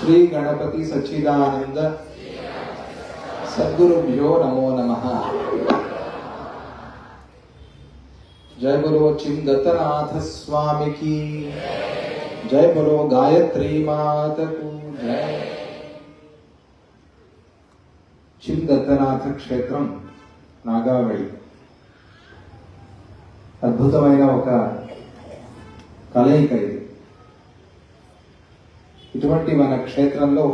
श्री गणपति सच्चिदानंद सद्गुरुभ्यो नमो नमः। जय बोलो चिंदतनाथ स्वामी की जय, बोलो गायत्री मात को जय। चिंदतनाथ क्षेत्रम నాగావళి అద్భుతమైన ఒక కలయిక ఇది. ఇటువంటి మన క్షేత్రంలో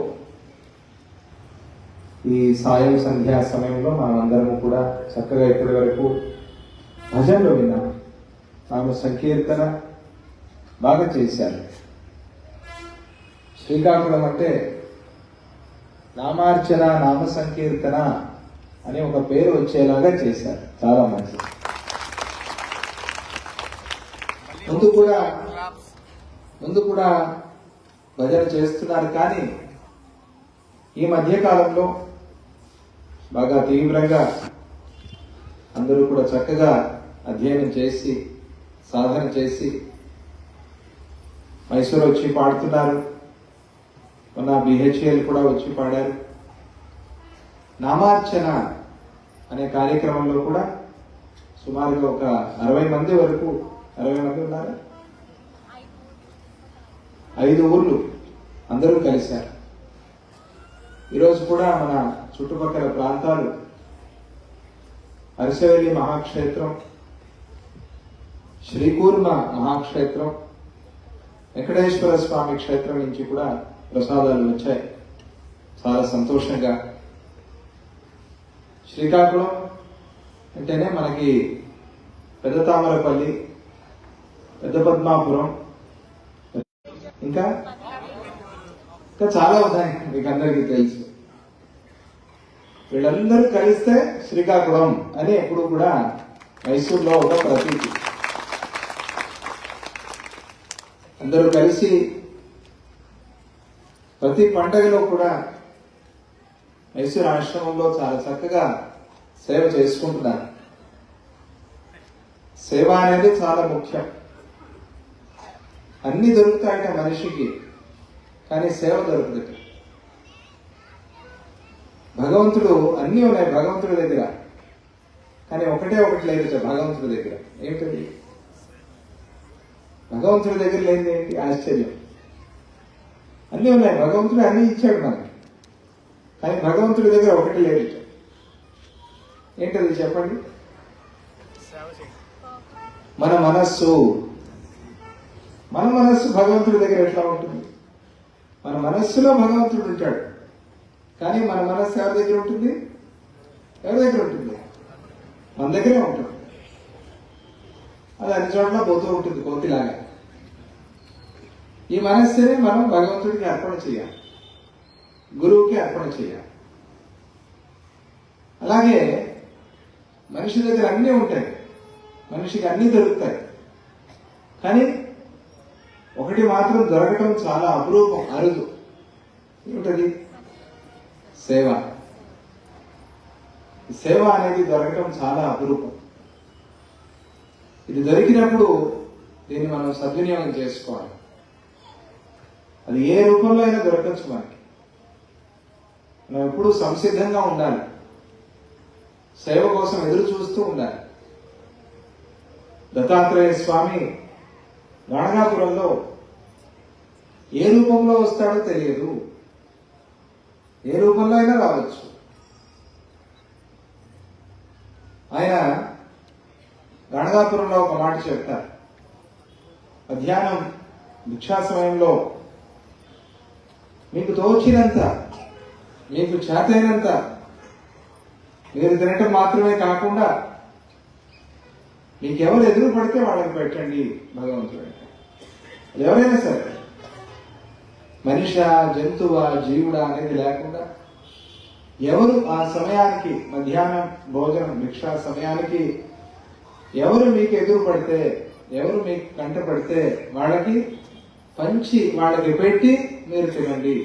ఈ సాయం సంధ్యా సమయంలో మనం అందరము కూడా చక్కగా ఇప్పటి వరకు భజనలు విన్నాం, నామ సంకీర్తన బాగా చేశారు. శ్రీకాకుళం అంటే నామార్చన నామ సంకీర్తన అని ఒక పేరు వచ్చేలాగా చేశారు, చాలా మంచిది. ముందు కూడా భజన చేస్తున్నారు, కానీ ఈ మధ్యకాలంలో బాగా తీవ్రంగా అందరూ కూడా చక్కగా అధ్యయనం చేసి సాధన చేసి మైసూరు వచ్చి పాడుతున్నారు. మొన్న బిహెచ్ఎల్ కూడా వచ్చి పాడారు. నామార్చన అనే కార్యక్రమంలో కూడా సుమారుగా ఒక 60 మంది వరకు, 60 మంది ఉన్నారు, 5 ఊర్లు అందరూ కలిశారు. ఈరోజు కూడా మన చుట్టుపక్కల ప్రాంతాలు అరిసెవెల్లి మహాక్షేత్రం, శ్రీకూర్మ మహాక్షేత్రం, వెంకటేశ్వర స్వామి క్షేత్రం నుంచి కూడా ప్రసాదాలు వచ్చాయి. చాలా సంతోషంగా. శ్రీకాకుళం అంటేనే మనకి పెద్ద తామరపల్లి, పెద్ద పద్మాపురం, ఇంకా చాలా ఉన్నాయి, మీకు అందరికీ తెలుసు. వీళ్ళందరూ కలిస్తే శ్రీకాకుళం అని ఎప్పుడు కూడా మైసూరులో ఒక ప్రతీతి. అందరూ కలిసి ప్రతి పండగలో కూడా మైసూరు ఆశ్రమంలో చాలా చక్కగా సేవ చేసుకుంటున్నారు. సేవ అనేది చాలా ముఖ్యం. అన్ని దొరుకుతాయట మనిషికి, కానీ సేవ దొరుకుతుంది. భగవంతుడు అన్నీ ఉన్నాయి భగవంతుడి దగ్గర, కానీ ఒకటి లేదు భగవంతుడి దగ్గర. ఏమిటది? భగవంతుడి దగ్గర లేనిది ఏంటి? ఆశ్చర్యం. అన్నీ ఉన్నాయి, భగవంతుడు అన్నీ ఇచ్చాడు మనకి, కానీ భగవంతుడి దగ్గర ఒకటి లేదు. ఏంటది చెప్పండి? మన మనస్సు భగవంతుడి దగ్గర ఎట్లా ఉంటుంది? మన మనస్సులో భగవంతుడు ఉంటాడు, కానీ మన మనస్సు ఎవరి దగ్గర ఉంటుంది? మన దగ్గరే ఉంటుంది. అది అన్ని చోట్ల పోతూ ఉంటుంది, కోతిలాగా. ఈ మనస్సుని మనం భగవంతుడికి అర్పణ చేయాలి, గురువుకి అర్పణ చేయాలి. అలాగే మనిషి దగ్గర అన్నీ ఉంటాయి, మనిషికి అన్నీ దొరుకుతాయి, కానీ ఒకటి మాత్రం దొరకటం చాలా అపురూపం, అరుదు. ఏమిటది? సేవ. సేవ అనేది దొరకటం చాలా అపురూపం. ఇది దొరికినప్పుడు దీన్ని మనం సద్వినియోగం చేసుకోవాలి. అది ఏ రూపంలో అయినా దొరకచ్చు మనకి. మనం ఎప్పుడూ సంసిద్ధంగా ఉండాలి, సేవ కోసం ఎదురు చూస్తూ ఉండాలి. దత్తాత్రేయ స్వామి గణగాపురంలో ఏ రూపంలో వస్తాడో తెలియదు, ఏ రూపంలో అయినా రావచ్చు. ఆయన గణగాపురంలో ఒక మాట చెప్తారు. మధ్యాహ్నం భిక్షా సమయంలో మీకు తోచినంత, మీకు చేతైనంత మీరు తినటం మాత్రమే కాకుండా మీకు ఎవరు ఎదురు పడితే వాళ్ళకి పెట్టండి భగవంతుడు. ఎవరైనా సరే, మనిష, జంతువా, జీవుడా అనేది లేకుండా ఎవరు ఆ సమయానికి, మధ్యాహ్నం భోజనం భిక్షా సమయానికి ఎవరు మీకు ఎదురు పడితే, ఎవరు మీకు కంట పడితే వాళ్ళకి పంచి, వాళ్ళకి పెట్టి మీరు తినండి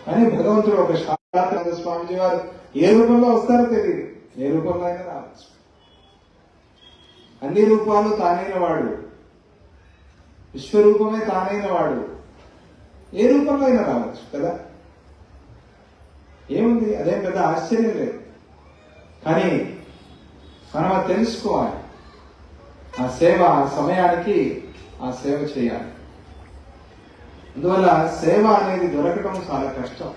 అని భగవంతుడు ఒక శాస్త్రానంద స్వామిజీ వారు ఏ రూపంలో వస్తారో తెలియదు, ఏ రూపంలో అయినా రావచ్చు. అన్ని రూపాలు తానైన వాడు, విశ్వరూపమే తానైన వాడు, ఏ రూపంలో అయినా రావచ్చు కదా, ఏముంది, అదేం పెద్ద ఆశ్చర్యం లేదు. కానీ మనం అది తెలుసుకోవాలి. ఆ సేవ ఆ సమయానికి ఆ సేవ చేయాలి. అందువల్ల సేవ అనేది దొరకడం చాలా కష్టం.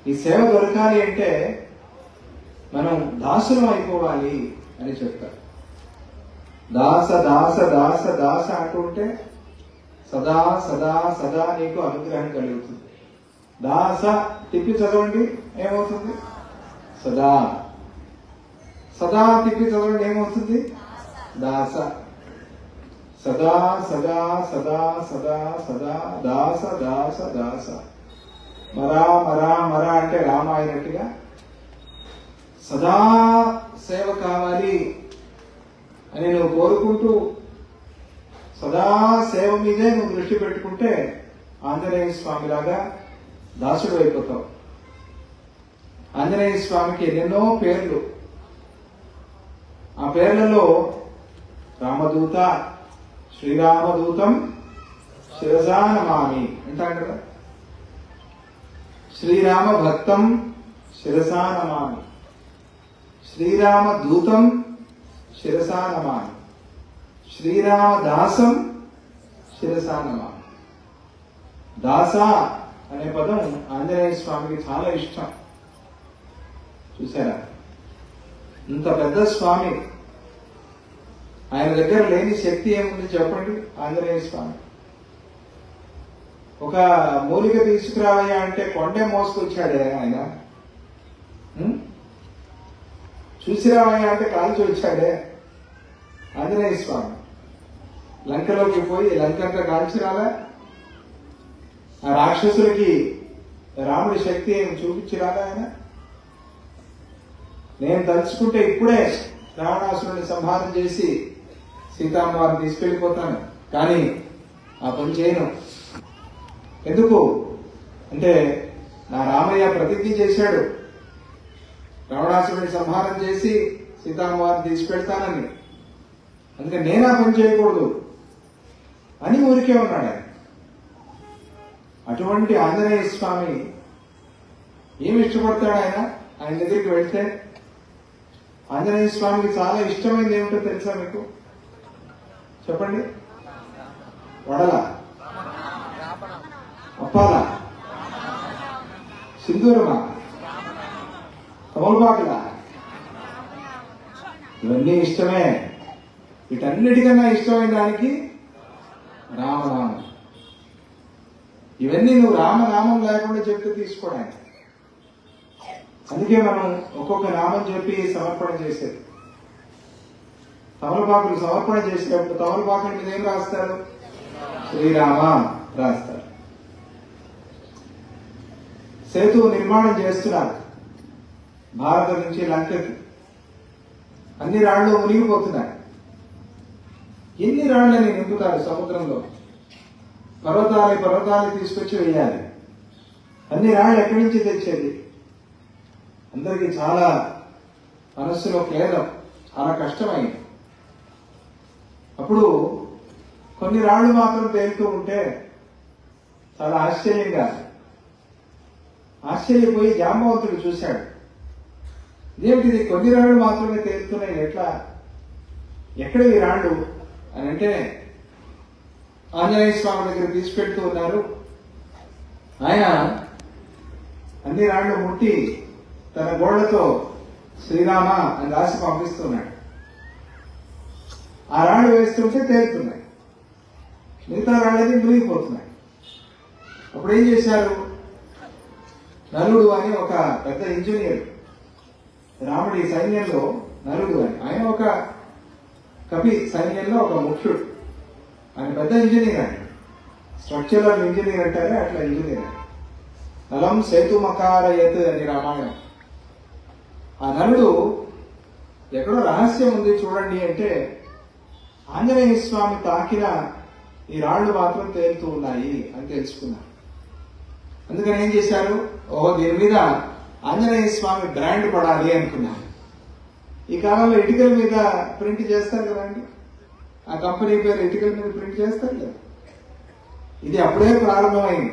ఈ సేవ దొరకాలి అంటే మనం దాసులం అయిపోవాలి అని చెప్తారు. దాస దాస దాస దాస అంటుంటే సదా సదా సదా నీకు అనుగ్రహం కలుగుతుంది. దాస తిప్పి చదవండి ఏమవుతుంది? సదా. సదా తిప్పి చదవండి ఏమవుతుంది? దాస. సదా సదా సదా సదా సదా దాస దాస దాస. మరా మరా మరా అంటే రామ అయినట్టుగా సదా సేవ కావాలి అని నువ్వు కోరుకుంటూ సదా సేవ మీదే నువ్వు దృష్టి పెట్టుకుంటే ఆంజనేయ స్వామిలాగా దాసుడు అయిపోతావు. ఆంజనేయ స్వామికి ఎన్నెన్నో పేర్లు. ఆ పేర్లలో రామదూత, శ్రీరామదూతం శిరసా నమామి అంటాడు కదా. శ్రీరామ భక్తం శిరసా నమామి, శ్రీరామ దూతం శిరసా నమామి, శ్రీరామ దాసం శిరసా నమామి. దాస అనే పదం ఆంజనేయ స్వామికి చాలా ఇష్టం. చూసారా, ఇంత పెద్ద స్వామి, ఆయన దగ్గర లేని శక్తి ఏముంది చెప్పండి? ఆంజనేయ స్వామి ఒక మూలిక తీసుకురావయ్యా అంటే కొండే మోసుకొచ్చాడే ఆయన. చూసిరావయ్యా అంటే కాల్చి వచ్చాడే ఆంజనేయ స్వామి. లంకలోకి పోయి లంకంతా కాల్చిరాలా? ఆ రాక్షసులకి రాముడి శక్తి ఏమి చూపించిరాలా ఆయన? నేను తలుచుకుంటే ఇప్పుడే రావణాసురుని సంహారం చేసి సీతామ్మవారిని తీసుకెళ్ళిపోతాను, కానీ ఆ పని చేయను. ఎందుకు అంటే నా రామయ్య ప్రతిజ్ఞ చేశాడు రావణాసురుని సంహారం చేసి సీతామ్మవారిని తీసుకెళ్తానని, అందుకే నేను ఆ పని చేయకూడదు అని ఊరికే ఉన్నాడు ఆయన. అటువంటి ఆంజనేయ స్వామి ఏమి ఇష్టపడతాడు ఆయన? ఆయన దగ్గరికి వెళ్తే ఆంజనేయ స్వామికి చాలా ఇష్టమైనది ఏమిటో తెలుసా మీకు? చెప్పండి. వడల, అప్పాల, సింధూరమా, తమలపాకుల, ఇవన్నీ ఇష్టమే. వీటన్నిటికన్నా ఇష్టమైన దానికి రామనామం. ఇవన్నీ నువ్వు రామనామం లేకుండా చెప్తే తీసుకోవడానికి. అందుకే మనం ఒక్కొక్క నామం చెప్పి సమర్పణ చేసేది. తమలపాకులు సమర్పణ చేసేటప్పుడు తమలపాకుల మీద ఏం రాస్తారు? శ్రీరామ రాస్తారు. సేతు నిర్మాణం చేస్తున్నారు భారతం నుంచి లంకకి. అన్ని రాళ్లు మునిగిపోతున్నాయి. ఎన్ని రాళ్లని నింపుతారు సముద్రంలో? పర్వతాలు తీసుకొచ్చి వేయాలి. అన్ని రాళ్ళు ఎక్కడి నుంచి తెచ్చేది? అందరికీ చాలా మనస్సులో ఖేదం, చాలా కష్టమైంది. అప్పుడు కొన్ని రాళ్లు మాత్రం తేలుతూ ఉంటే చాలా ఆశ్చర్యపోయి జాంబవంతుడు చూశాడు. ఇదేమిటిది, కొన్ని రాళ్లు మాత్రమే తేలుతున్నాయి, ఎట్లా, ఎక్కడ ఈ రాళ్ళు అని అంటే ఆంజనేయ స్వామి దగ్గర తీసుకెళ్తూ ఉన్నారు. ఆయన అన్ని రాళ్లు ముట్టి తన గోళ్లతో శ్రీరామ అని రాసి పంపిస్తున్నాడు. ఆ రాళ్ళు వేస్తుంటే తేలుతున్నాయి, మిగతా రాళ్ళని మునిగిపోతున్నాయి. అప్పుడు ఏం చేశారు? నలుడు అని ఒక పెద్ద ఇంజనీర్, రాముడి సైన్యంలో నలుడు అని, ఆయన ఒక కవి సైన్యంలో ఒక ముఖ్యుడు. ఆయన పెద్ద ఇంజనీర్, ఆయన స్ట్రక్చరల్ ఇంజనీర్ అంటారే అట్లా ఇంజనీర్. నలం సేతుమకారయత్ అని రామాయణం. ఆ నలుడు ఎక్కడో రహస్యం ఉంది చూడండి అంటే ఆంజనేయ స్వామి తాకిన ఈ రాళ్లు మాత్రం తేలుతూ ఉన్నాయి అని తెలుసుకున్నారు. అందుకని ఏం చేశారు? దీని మీద ఆంజనేయ స్వామి బ్రాండ్ పడాలి అనుకున్నారు. ఈ కాలంలో ఇటుకల మీద ప్రింట్ చేస్తారు కదండి, ఆ కంపెనీ పేరు ఇటుకల మీద ప్రింట్ చేస్తారు కదా. ఇది అప్పుడే ప్రారంభమైంది.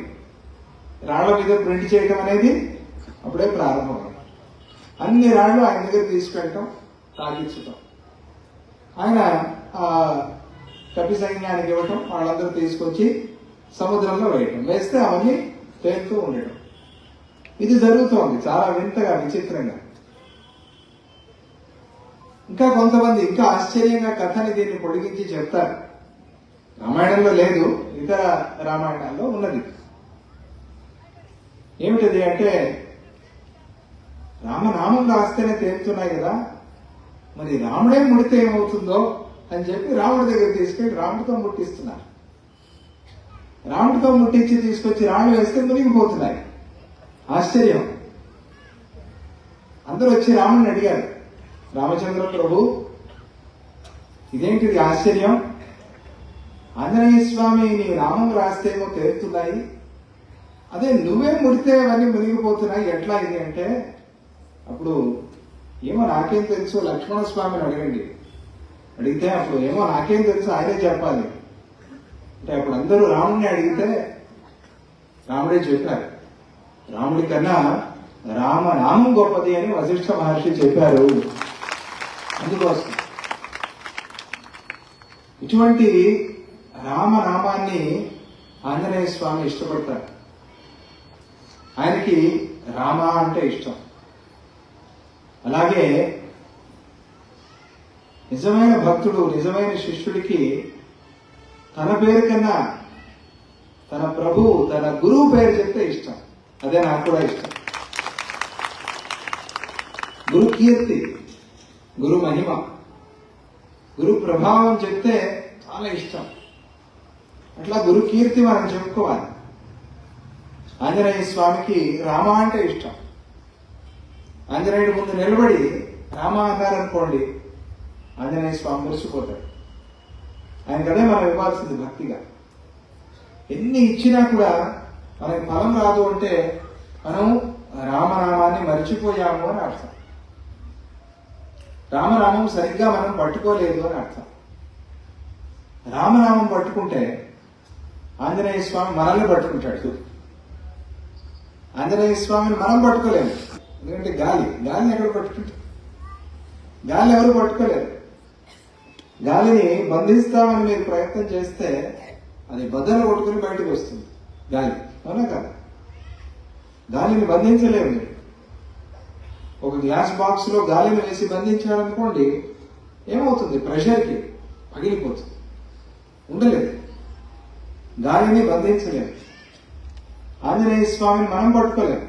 రాళ్ల మీద ప్రింట్ చేయటం అనేది అప్పుడే ప్రారంభమైంది. అన్ని రాళ్ళు ఆయన దగ్గర తీసుకెళ్ళటం, తాగించటం, ఆయన ఆ కపి సైన్యానికి ఇవ్వటం, వాళ్ళందరూ తీసుకొచ్చి సముద్రంలో వేయటం, వేస్తే అవన్నీ తేలుతూ ఉండటం. ఇది జరుగుతోంది చాలా వింతగా, విచిత్రంగా. ఇంకా కొంతమంది ఇంకా ఆశ్చర్యంగా కథని దీన్ని పొడిగించి చెప్తారు. రామాయణంలో లేదు, ఇతర రామాయణాల్లో ఉన్నది. ఏమిటది అంటే, రామనామం రాస్తేనే తేలుతున్నాయి కదా, మరి రాముడే ముడితే ఏమవుతుందో అని చెప్పి రాముడి దగ్గర తీసుకెళ్ళి రాముడితో ముట్టిస్తున్నారు. రాముడితో ముట్టించి తీసుకొచ్చి రాళ్ళు వేస్తే మునిగిపోతున్నాయి. ఆశ్చర్యం. అందరూ వచ్చి రాముడిని అడిగారు, రామచంద్ర ప్రభు ఇదేంటిది ఆశ్చర్యం, ఆంజనేయ స్వామి నీ నామం రాస్తేమో తేలుతున్నాయి, అదే నువ్వే ముడితే అవన్నీ మునిగిపోతున్నాయి, ఎట్లా ఇది అంటే, అప్పుడు ఏమో నాకేం తెలుసు లక్ష్మణ స్వామిని అడగండి. అడిగితే అప్పుడు ఏమో నాకేం తెలుసు ఆయనే చెప్పాలి అంటే, అప్పుడు అందరూ రాముడిని అడిగితే రాముడే చెప్పారు. రాముడి కన్నా రామనామం గొప్పది అని వశిష్ఠ మహర్షి చెప్పారు. అందుకోసం ఇటువంటి రామనామాన్ని ఆంజనేయ స్వామి ఇష్టపడతారు. ఆయనకి రామ అంటే ఇష్టం. అలాగే నిజమైన భక్తుడు, నిజమైన శిష్యుడికి తన పేరు కన్నా తన ప్రభు, తన గురువు పేరు చెప్తే ఇష్టం. అదే నాకు కూడా ఇష్టం. గురు కీర్తి, గురు మహిమ, గురు ప్రభావం చెప్తే చాలా ఇష్టం. అట్లా గురు కీర్తి మనం చెప్పుకోవాలి. ఆంజనేయ స్వామికి రామ అంటే ఇష్టం. ఆంజనేయుడి ముందు నిలబడి రామ అన్నారనుకోండి, ఆంజనేయ స్వామి మురిసిపోతాడు. ఆయనకు అదే మనం ఇవ్వాల్సింది భక్తిగా. ఎన్ని ఇచ్చినా కూడా మనకి ఫలం రాదు అంటే మనం రామనామాన్ని మర్చిపోయాము అని అర్థం. రామనామం సరిగ్గా మనం పట్టుకోలేదు అని అర్థం. రామనామం పట్టుకుంటే ఆంజనేయ స్వామి మనల్ని పట్టుకుంటాడు. ఆంజనేయ స్వామిని మనం పట్టుకోలేము. ఎందుకంటే గాలిని ఎక్కడ పట్టుకుంటాం? గాలిని ఎవరు పట్టుకోలేరు. గాలిని బంధిస్తామని మీరు ప్రయత్నం చేస్తే అది బద్దలు కొట్టుకుని బయటకు వస్తుంది గాలి, అవునా కదా? గాలిని బంధించలేము మీరు. ఒక గ్లాస్ బాక్స్ లో గాలిని వేసి బంధించాలనుకోండి, ఏమవుతుంది? ప్రెషర్కి పగిలిపోతుంది, ఉండలేదు. గాలిని బంధించలేము. ఆంజనేయ స్వామిని మనం పట్టుకోలేము.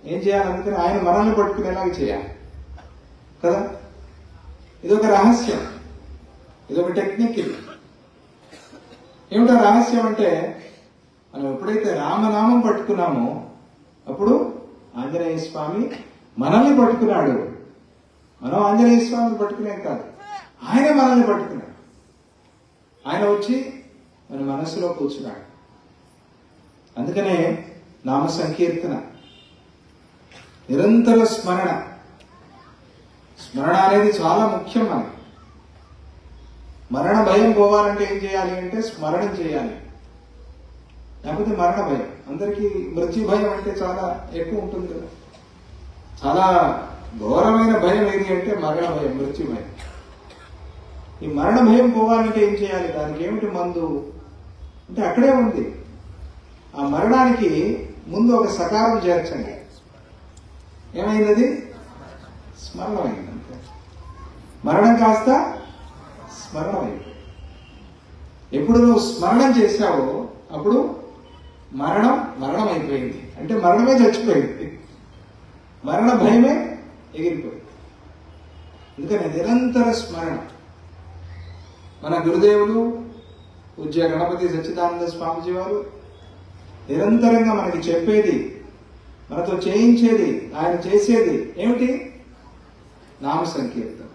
ఏం చేయాలంటే ఆయన మనల్ని పట్టుకునేలాగా చేయాలి కదా. ఇదొక రహస్యం, ఇదొక టెక్నిక్. ఇది ఏమిటో రహస్యం అంటే, మనం ఎప్పుడైతే రామనామం పట్టుకున్నామో అప్పుడు ఆంజనేయ స్వామి మనల్ని పట్టుకున్నాడు. మనం ఆంజనేయ స్వామిని పట్టుకునేం కాదు, ఆయన మనల్ని పట్టుకున్నాడు. ఆయన వచ్చి మన మనసులో కూర్చున్నాడు. అందుకనే నామ సంకీర్తన, నిరంతర స్మరణ. స్మరణ అనేది చాలా ముఖ్యం మనకి. మరణ భయం పోవాలంటే ఏం చేయాలి అంటే స్మరణం చేయాలి. లేకపోతే మరణ భయం, అందరికీ మృత్యు భయం అంటే చాలా ఎక్కువ ఉంటుంది కదా. చాలా ఘోరమైన భయం ఏది అంటే మరణ భయం, మృత్యు భయం. ఈ మరణ భయం పోవాలంటే ఏం చేయాలి? దానికి ఏమిటి మందు అంటే అక్కడే ఉంది. ఆ మరణానికి ముందు ఒక సకారం చేర్చండి. ఏమైంది? స్మరణం అయింది. అంతే. మరణం కాస్త స్మరణం అయింది. ఎప్పుడు నువ్వు స్మరణం చేశావో అప్పుడు మరణం అయిపోయింది. అంటే మరణమే చచ్చిపోయింది, మరణ భయమే ఎగిరిపోయింది. అందుకని నిరంతర స్మరణ. మన గురుదేవులు పూజ్య గణపతి సచ్చిదానంద స్వామిజీ వారు నిరంతరంగా మనకి చెప్పేది, మనతో చేయించేది, ఆయన చేసేది ఏమిటి? నామ సంకీర్తన.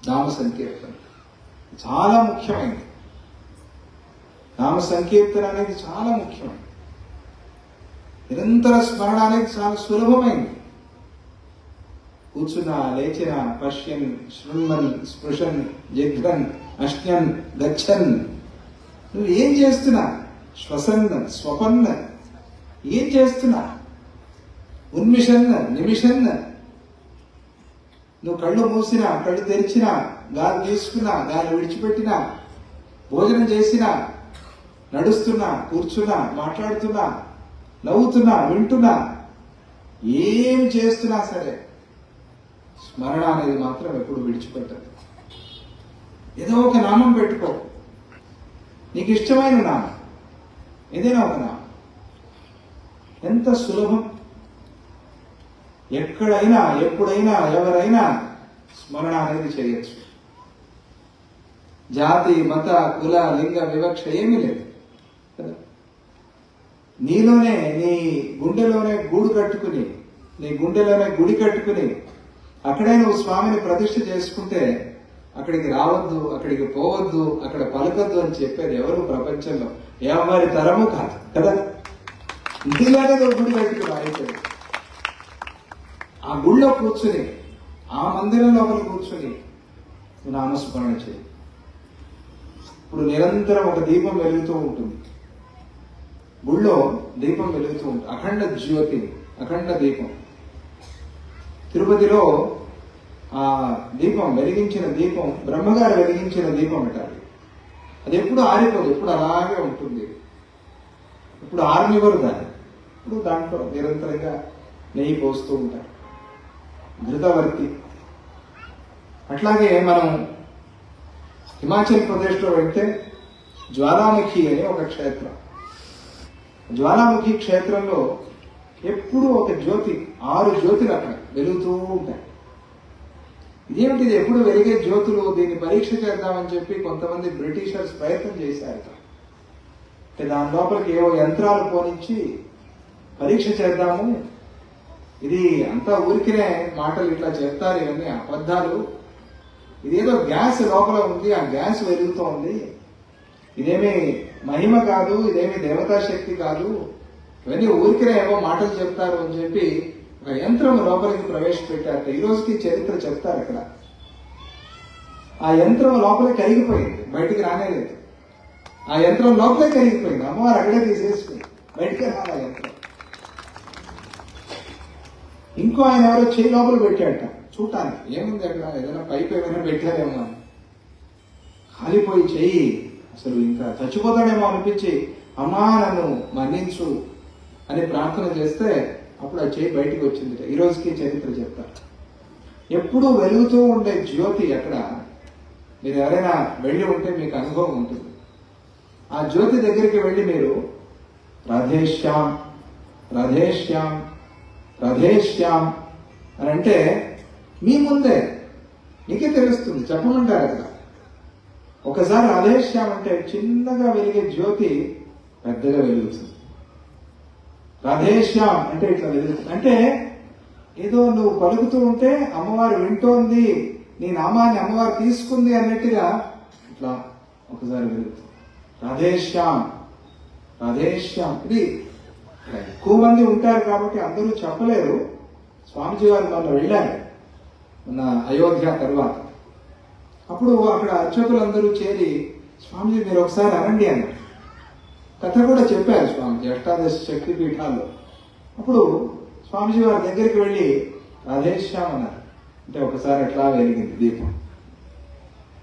నామ సంకీర్తన చాలా ముఖ్యమైనది. నామ సంకీర్తన అనేది చాలా ముఖ్యమైనది. నిరంతర స్మరణ అనేది చాలా సులభమైంది. కూర్చున్నా, లేచినా, పశ్యన్, శృణ్వన్, స్పృశన్, జిఘ్రన్, అశ్నన్, గచ్చన్, నువ్వు ఏం చేస్తున్నా శ్వసన్న స్వపన్న ఏం చేస్తున్నా, ఉన్మిషన్న నిమిషన్న, నువ్వు కళ్ళు మూసినా కళ్ళు తెరిచినా, గాలి తీసుకున్నా గాలి విడిచిపెట్టినా, భోజనం చేసినా, నడుస్తున్నా కూర్చున్నా మాట్లాడుతున్నా నవ్వుతున్నా వింటున్నా, ఏం చేస్తున్నా సరే స్మరణ అనేది మాత్రం ఎప్పుడు విడిచిపెట్టదు. ఏదో ఒక నామం పెట్టుకో, నీకు ఇష్టమైన నామం ఏదైనా ఒక నామం. ఎంత సులభం, ఎక్కడైనా ఎప్పుడైనా ఎవరైనా స్మరణ అనేది చేయొచ్చు. జాతి మత కుల లింగ వివక్ష ఏమీ లేదు కదా. నీలోనే నీ గుండెలోనే గూడు కట్టుకుని, నీ గుండెలోనే గుడి కట్టుకుని అక్కడే నువ్వు స్వామిని ప్రతిష్ఠ చేసుకుంటే అక్కడికి రావద్దు, అక్కడికి పోవద్దు, అక్కడ పలకద్దు అని చెప్పేది ఎవరు ప్రపంచంలో ఎవరి తరము కాదు కదా. ఇంటిలాగే నువ్వు గుడి కట్టుకుని అయిపోయింది. ఆ గుళ్ళో కూర్చుని, ఆ మందిరం లోపల కూర్చుని నామస్మరణ చేయి. ఇప్పుడు నిరంతరం ఒక దీపం వెలుగుతూ ఉంటుంది, గుళ్ళో దీపం వెలుగుతూ ఉంటుంది, అఖండ జ్యోతి, అఖండ దీపం. తిరుపతిలో ఆ దీపం వెలిగించిన దీపం బ్రహ్మగారు వెలిగించిన దీపం అంటారు. అది ఎప్పుడు ఆరిపోదు, ఎప్పుడు అలాగే ఉంటుంది. ఇప్పుడు ఆరనివ్వరు దాన్ని, ఇప్పుడు దాంట్లో నిరంతరంగా నెయ్యి పోస్తూ ఉంటారు, ఘృతవర్తి. అట్లాగే మనం హిమాచల్ ప్రదేశ్లో వెళ్తే జ్వాలాముఖి అని ఒక క్షేత్రం. జ్వాలాముఖి క్షేత్రంలో ఎప్పుడూ ఒక జ్యోతి, 6 జ్యోతులు అక్కడ వెలుగుతూ ఉంటాయి. ఇదేమిటిది ఎప్పుడు వెలిగే జ్యోతులు, దీన్ని పరీక్ష చేద్దామని చెప్పి కొంతమంది బ్రిటిషర్స్ ప్రయత్నం చేశారు. దాని లోపలికి ఏవో యంత్రాలు పోనిచ్చి పరీక్ష చేద్దాము, ఇది అంతా ఊరికినే మాటలు ఇట్లా చెప్తారు, ఇవన్నీ అబద్ధాలు, ఇదేదో గ్యాస్ లోపల ఉంది, ఆ గ్యాస్ వెలుగుతోంది, ఇదేమీ మహిమ కాదు, ఇదేమీ దేవతా శక్తి కాదు, ఇవన్నీ ఊరికినే ఏవో మాటలు చెప్తారు అని చెప్పి ఒక యంత్రం లోపలికి ప్రవేశపెట్టారట. ఈ రోజుకి చరిత్ర చెప్తారు అక్కడ. ఆ యంత్రం లోపలే కరిగిపోయింది, బయటికి రానేలేదు. ఆ యంత్రం లోపలే కరిగిపోయింది, అమ్మవారు అక్కడే తీసేసుకుంది, బయటికి రాలి ఆ యంత్రం. ఇంకో ఆయన ఎవరో చేయి లోపల పెట్టాడట చూడటానికి, ఏముంది అక్కడ, ఏదైనా పైపు ఏమైనా పెట్టారేమో అని. కాలిపోయి చెయ్యి అసలు ఇంకా చచ్చిపోతాడేమో అనిపించి, అమ్మా నన్ను మన్నించు అని ప్రార్థన చేస్తే అప్పుడు ఆ చేయి బయటికి వచ్చింది. ఈ రోజుకి చరిత్ర చెప్తారు. ఎప్పుడూ వెలుగుతూ ఉండే జ్యోతి అక్కడ, మీరు ఎవరైనా వెళ్ళి ఉంటే మీకు అనుభవం ఉంటుంది. ఆ జ్యోతి దగ్గరికి వెళ్ళి మీరు రాధేశ్యాం రాధేశ్యాం రాధేశ్యాం అని అంటే మీ ముందే నీకే తెలుస్తుంది, చెప్పమంటారు అక్కడ. ఒకసారి రాధేశ్యాం అంటే చిన్నగా వెలిగే జ్యోతి పెద్దగా వెలుగుతుంది. రాధేశ్యాం అంటే ఇట్లా వెలుగుతుంది, అంటే ఏదో నువ్వు పలుకుతూ ఉంటే అమ్మవారు వింటోంది, నీ నామాన్ని అమ్మవారు తీసుకుంది అన్నట్టుగా ఇట్లా ఒకసారి వెలుగుతుంది. రాధేశ్యాం రాధేశ్యాం. ఇది ఎక్కువ మంది ఉంటారు కాబట్టి అందరూ చెప్పలేరు. స్వామిజీ వారు మొన్న వెళ్ళారు, మన అయోధ్య తర్వాత. అప్పుడు అక్కడ అర్చకులందరూ చేరి స్వామిజీ మీరు ఒకసారి అనండి అన్నారు. కథ కూడా చెప్పారు స్వామిజీ అష్టాదశ శక్తి పీఠాల్లో. అప్పుడు స్వామిజీ వారి దగ్గరికి వెళ్ళి రాధేశ్యాం అన్నారు. అంటే ఒకసారి అట్లా వెలిగింది దీపం.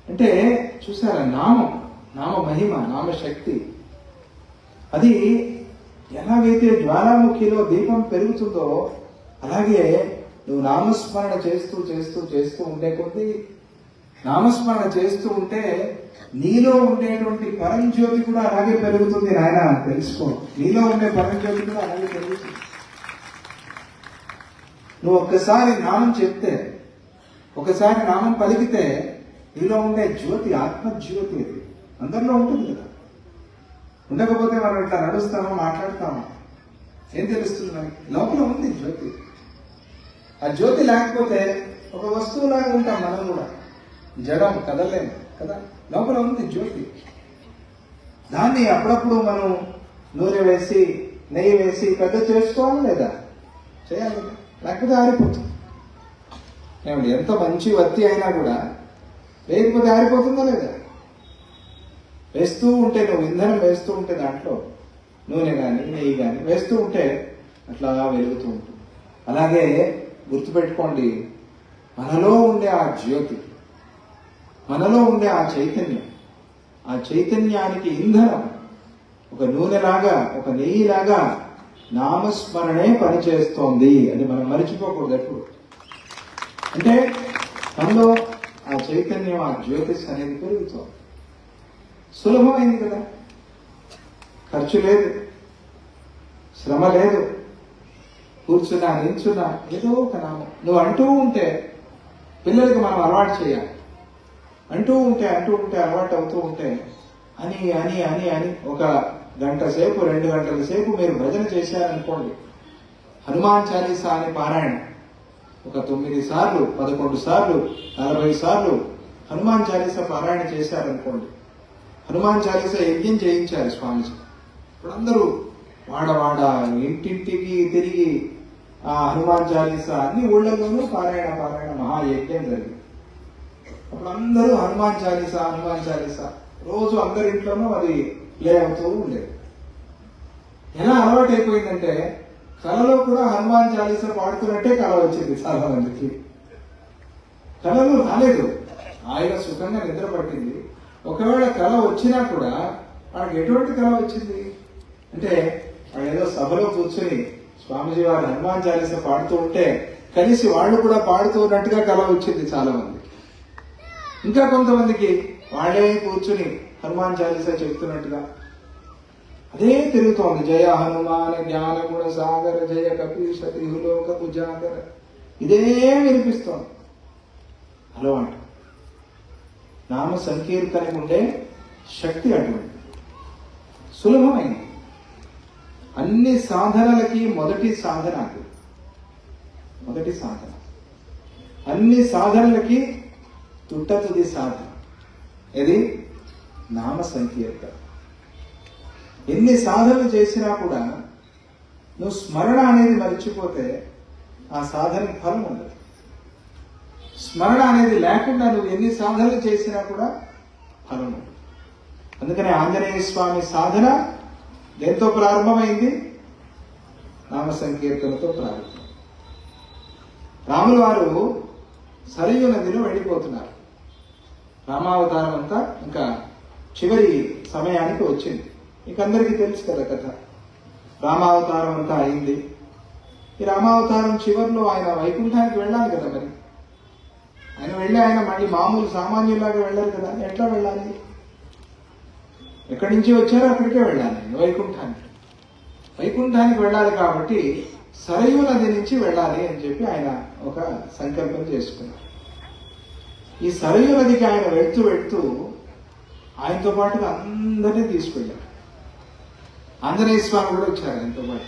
అంటే చూసారా, నామం, నామ మహిమ, నామ శక్తి. అది ఎలాగైతే జ్వాలాముఖిలో దీపం పెరుగుతుందో అలాగే నువ్వు నామస్మరణ చేస్తూ చేస్తూ చేస్తూ ఉండే కొద్దీ, నామస్మరణ చేస్తూ ఉంటే నీలో ఉండేటువంటి పరంజ్యోతి కూడా అలాగే పెరుగుతుంది. నాయన తెలుసుకో, నీలో ఉండే పరంజ్యోతి కూడా అలాగే పెరుగుతుంది. నువ్వు ఒక్కసారి నామం చెప్తే, ఒకసారి నామం పలికితే నీలో ఉండే జ్యోతి ఆత్మజ్యోతి అది అందరిలో ఉంటుంది కదా. ఉండకపోతే మనం ఇట్లా నడుస్తామో మాట్లాడతామో ఏం తెలుస్తుంది మనకి? లోపల ఉంది జ్యోతి. ఆ జ్యోతి లేకపోతే ఒక వస్తువులాగా ఉంటాం మనం కూడా, జడం, కదలేము కదా. లోపల ఉంది జ్యోతి. దాన్ని అప్పుడప్పుడు మనం నూనె వేసి నెయ్యి వేసి పెద్ద చేసుకోవాలి లేదా? చేయాలి, లేకపోతే ఆరిపోతుంది. ఏమండి, ఎంత మంచి వత్తి అయినా కూడా వేయకపోతే ఆరిపోతుందా లేదా? వేస్తూ ఉంటే, నువ్వు ఇంధనం వేస్తూ ఉంటే దాంట్లో నూనె కానీ నెయ్యి కానీ వేస్తూ ఉంటే అట్లా వెలుగుతూ ఉంటుంది. అలాగే గుర్తుపెట్టుకోండి, మనలో ఉండే ఆ జ్యోతి, మనలో ఉండే ఆ చైతన్యం, ఆ చైతన్యానికి ఇంధనం ఒక నూనెలాగా, ఒక నెయ్యిలాగా నామస్మరణే పనిచేస్తోంది. అది మనం మరిచిపోకూడదు ఎప్పుడు. అంటే మనలో ఆ చైతన్యం, ఆ జ్యోతిష్ అనేది పెరుగుతోంది. సులభమైంది కదా, ఖర్చు లేదు, శ్రమ లేదు, కూర్చున్నా నిల్చున్నా ఏదో ఒక నామం. నువ్వు అంటూ ఉంటే పిల్లలకి మనం అలవాటు చేయాలి. అంటూ ఉంటే అలవాటు అవుతూ ఉంటే అని అని అని అని ఒక గంట సేపు 2 గంటల సేపు మీరు భజన చేశారనుకోండి, హనుమాన్ చాలీసా అని పారాయణ ఒక 9 సార్లు 11 సార్లు 40 సార్లు హనుమాన్ చాలీసా పారాయణ చేశారనుకోండి. హనుమాన్ చాలీసా యజ్ఞం చేయించారు స్వామిజీ. ఇప్పుడు అందరూ వాడ ఇంటింటికి తిరిగి ఆ హనుమాన్ చాలీసా అన్ని ఊళ్ళల్లోనూ పారాయణ మహాయజ్ఞం జరిగింది. అప్పుడు అందరూ హనుమాన్ చాలీసా రోజు అందరి ఇంట్లోనూ అది ప్లే అవుతూ ఉండేది. ఎలా అలవాటు అయిపోయిందంటే కళలో కూడా హనుమాన్ చాలీసా పాడుతున్నట్టే కళ వచ్చింది. చాలా మందికి కళలు రాలేదు, ఆయన సుఖంగా నిద్ర పట్టింది. ఒకవేళ కళ వచ్చినా కూడా వాళ్ళకి ఎటువంటి కళ వచ్చింది అంటే, వాళ్ళు ఏదో సభలో కూర్చొని స్వామిజీ వారు హనుమాన్ చాలీసా పాడుతూ ఉంటే కలిసి వాళ్ళు కూడా పాడుతూ ఉన్నట్టుగా కళ వచ్చింది చాలా మందికి. ఇంకా కొంతమందికి వాళ్ళే కూర్చుని హనుమాన్ చాలీసా చెప్తున్నట్టుగా అదే తిరుగుతోంది. జయ హనుమాన జ్ఞాన గుణ సాగర, జయ కపీశ త్రిహులోక ఉజాగర, ఇదే వినిపిస్తోంది. హలో అంట. నామ సంకీర్తనకు ఉండే శక్తి అటువంటి సులభమైంది. అన్ని సాధనలకి మొదటి సాధన, అన్ని సాధనలకి తుది సాధన ఇది నామ సంకీర్తన. ఎన్ని సాధనలు చేసినా కూడా నువ్వు స్మరణ అనేది మర్చిపోతే ఆ సాధనకి ఫలం ఉండదు. స్మరణ అనేది లేకుండా నువ్వు ఎన్ని సాధనలు చేసినా కూడా ఫలం ఉండదు. అందుకనే ఆంజనేయ స్వామి సాధన దేంతో ప్రారంభమైంది? నామ సంకీర్తనతో ప్రారంభం. రాముల వారు సరయూ నదిలో వెళ్ళిపోతున్నారు. రామావతారం అంతా ఇంకా చివరి సమయానికి వచ్చింది. మీకు అందరికీ తెలుసు కదా కథ. రామావతారం అంతా అయింది. ఈ రామావతారం చివరిలో ఆయన వైకుంఠానికి వెళ్ళాలి కదా. మరి ఆయన మళ్ళీ మామూలు సామాన్యులాగా వెళ్ళాలి కదా. ఎట్లా వెళ్ళాలి? ఎక్కడి నుంచి వచ్చారో అక్కడికే వెళ్ళాలి, వైకుంఠానికి వెళ్ళాలి. కాబట్టి సరయూ నది నుంచి వెళ్ళాలి అని చెప్పి ఆయన ఒక సంకల్పం చేసుకున్నారు. ఈ సరయూ నదికి ఆయన వెళ్తూ ఆయనతో పాటుగా అందరినీ తీసుకెళ్ళారు. ఆంజనేయ స్వామి కూడా వచ్చారు ఆయనతో పాటు.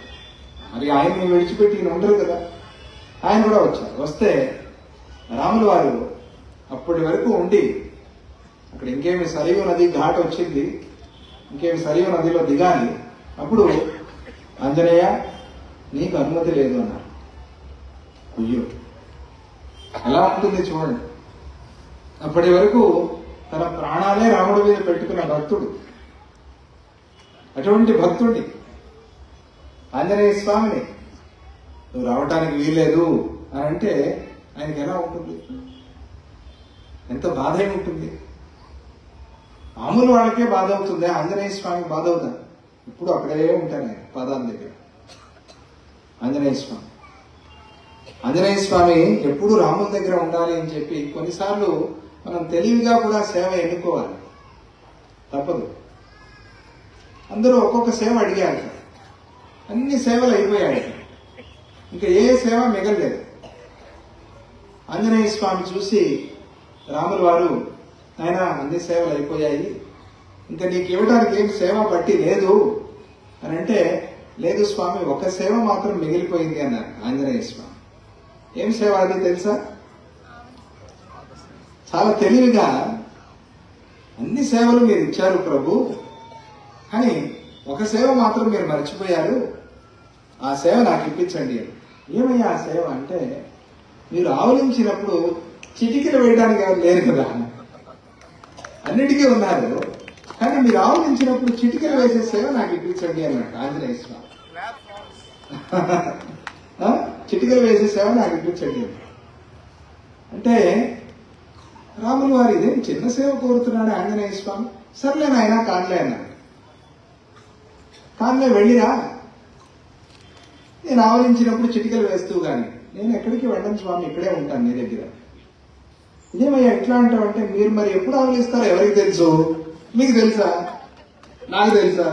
మరి ఆయన్ని విడిచిపెట్టి ఈయన ఉండరు కదా, ఆయన కూడా వచ్చారు. వస్తే రాముల వారు అప్పటి వరకు ఉండి అక్కడ ఇంకేమి సరయూ నది ఘాట్ వచ్చింది, ఇంకేమి సరయూ నదిలో దిగాలి. అప్పుడు ఆంజనేయ నీకు అనుమతి లేదు అన్నారు. అయ్యో, ఎలా ఉంటుంది చూడండి. అప్పటి వరకు తన ప్రాణాలే రాముడి మీద పెట్టుకున్న భక్తుడు, అటువంటి భక్తుడిని ఆంజనేయ స్వామిని నువ్వు రావటానికి వీల్లేదు అని అంటే ఆయనకి ఎలా ఉంటుంది? ఎంత బాధ ఉంటుంది? మామూలు వాళ్ళకే బాధ అవుతుంది, ఆంజనేయ స్వామికి బాధ అవుతా? ఇప్పుడు అక్కడే ఉంటాను ఆయన పాదాల దగ్గర. ఆంజనేయ స్వామి ఎప్పుడు రాముల దగ్గర ఉండాలి అని చెప్పి కొన్నిసార్లు మనం తెలివిగా కూడా సేవ ఎన్నుకోవాలి, తప్పదు. అందరూ ఒక్కొక్క సేవ అడిగారు, అన్ని సేవలు అయిపోయాయి, ఇంకా ఏ సేవ మిగలలేదు. ఆంజనేయ స్వామి చూసి రాముల వారు, ఆయన అన్ని సేవలు అయిపోయాయి, ఇంకా నీకు ఇవ్వడానికి ఏం సేవ బట్టి లేదు అని అంటే, లేదు స్వామి, ఒక సేవ మాత్రం మిగిలిపోయింది అన్నారు ఆంజనేయ స్వామి. ఏం సేవ అది తెలుసా? చాలా తెలివిగా అన్ని సేవలు మీరు ఇచ్చారు ప్రభు, కానీ ఒక సేవ మాత్రం మీరు మర్చిపోయారు, ఆ సేవ నాకు ఇప్పించండి. ఏమయ్యా ఆ సేవ అంటే, మీరు ఆవలించినప్పుడు చిటికలు వేయడానికి ఎవరు లేరు కదా, అన్నిటికీ ఉన్నారు, కానీ మీరు ఆలోచించినప్పుడు చిటికెలు వేసే సేవ నాకు ఇప్పించండి అన్నట్టు ఆంజనేయ స్వామి. చిటికెలు వేసే సేవ నాకు ఇప్పించండి అంటే రాములు వారు ఇదేం చిన్న సేవ కోరుతున్నాడు ఆంజనేయ స్వామి. సర్లే నాయన కాన్లే అన్నాడు. కాన్లే వెళ్ళిరా, నేను ఆవలించినప్పుడు చిటికలు వేస్తూ కానీ నేను ఎక్కడికి వెళ్ళను స్వామి, ఇక్కడే ఉంటాను నీ దగ్గర. ఇదేమయ్యా ఎట్లా అంటావంటే, మీరు మరి ఎప్పుడు ఆవలిస్తారో ఎవరికి తెలుసు? మీకు తెలుసా? నాకు తెలుసా?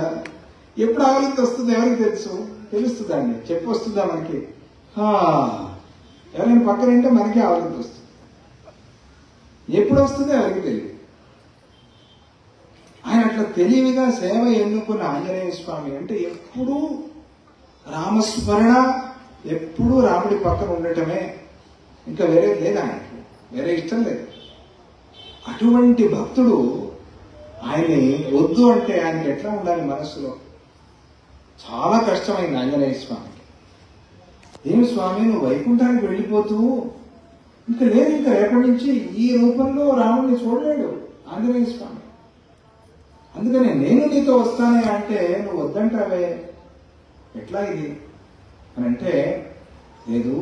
ఎప్పుడు ఆవలింత వస్తుంది ఎవరికి తెలుసు? తెలుస్తుందండి, చెప్పి వస్తుందా మనకి? ఎవరైనా పక్కన ఉంటే మనకి ఆవలింత వస్తుంది. ఎప్పుడు వస్తుందో ఎవరికి తెలియదు. ఆయన అట్లా తెలివిగా సేవ ఎన్నుకున్న ఆంజనేయ స్వామి అంటే ఎప్పుడూ రామస్మరణ, ఎప్పుడూ రాముడి పక్కన ఉండటమే, ఇంకా వేరే లేదు ఆయనకి, వేరే ఇష్టం లేదు. అటువంటి భక్తుడు ఆయన్ని వద్దు అంటే ఆయనకి ఎట్లా ఉండాలి మనస్సులో? చాలా కష్టమైంది ఆంజనేయ స్వామికి. ఏమి స్వామి నువ్వు వైకుంఠానికి వెళ్ళిపోతూ ఇంకా లేదు, ఇంకా రేపటి నుంచి ఈ రూపంలో రాముడిని చూడలేడు ఆంజనేయ స్వామి. అందుకని నేను నీతో వస్తానే అంటే నువ్వు వద్దంటావే, ఎట్లా ఇది అని అంటే, లేదు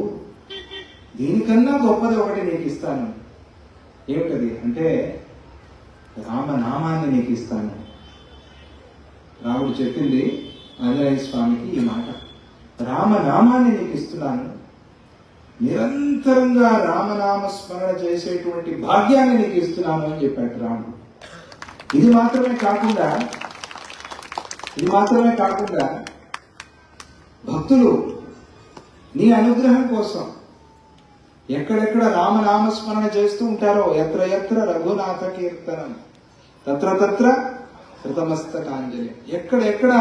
దీనికన్నా గొప్పది ఒకటి నీకు ఇస్తాను. ఏమిటది అంటే రామనామాన్ని నీకు ఇస్తాను. రాముడు చెప్పింది ఆంజనేయ స్వామికి ఈ మాట, రామనామాన్ని నీకు ఇస్తున్నాను, నిరంతరంగా రామనామ స్మరణ చేసేటువంటి భాగ్యాన్ని నీకు ఇస్తున్నాను అని చెప్పాడు రాముడు. ఇది మాత్రమే కాకుండా భక్తులు నీ అనుగ్రహం కోసం ఎక్కడెక్కడ రామనామస్మరణ చేస్తూ ఉంటారో, ఎత్ర ఎత్ర రఘునాథ కీర్తనం తత్ర తత్ర కృతమస్తకాంజలి, ఎక్కడెక్కడ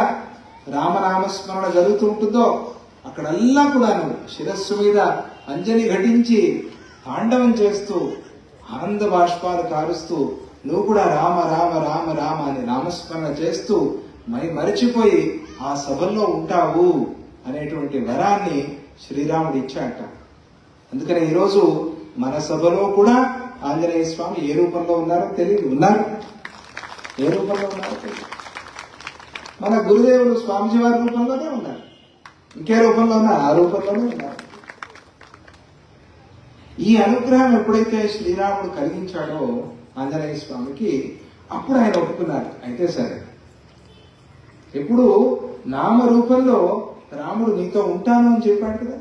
రామనామస్మరణ జరుగుతూ ఉంటుందో అక్కడల్లా కూడా నువ్వు శిరస్సు మీద అంజలి ఘటించి తాండవం చేస్తూ ఆనంద బాష్పాలు కారుస్తూ నువ్వు కూడా రామ రామ రామ రామ అని నామస్మరణ చేస్తూ మరిచిపోయి ఆ సభల్లో ఉంటావు అనేటువంటి వరాన్ని శ్రీరాముడు ఇచ్చాట. అందుకని ఈరోజు మన సభలో కూడా ఆంజనేయ స్వామి ఏ రూపంలో ఉన్నారో తెలియదు, ఏ రూపంలో ఉన్నారో తెలియదు. మన గురుదేవులు స్వామిజీ వారి రూపంలోనే ఉన్నారు, ఇంకే రూపంలో ఉన్నారు, ఆ రూపంలోనే ఉన్నారు. ఈ అనుగ్రహం ఎప్పుడైతే శ్రీరాముడు కలిగించాడో ఆంజనేయ స్వామికి, అప్పుడు ఆయన ఒప్పుకున్నారు. అయితే సరే, ఎప్పుడు నామ రూపంలో రాముడు నీతో ఉంటాను అని చెప్పాడు కదా,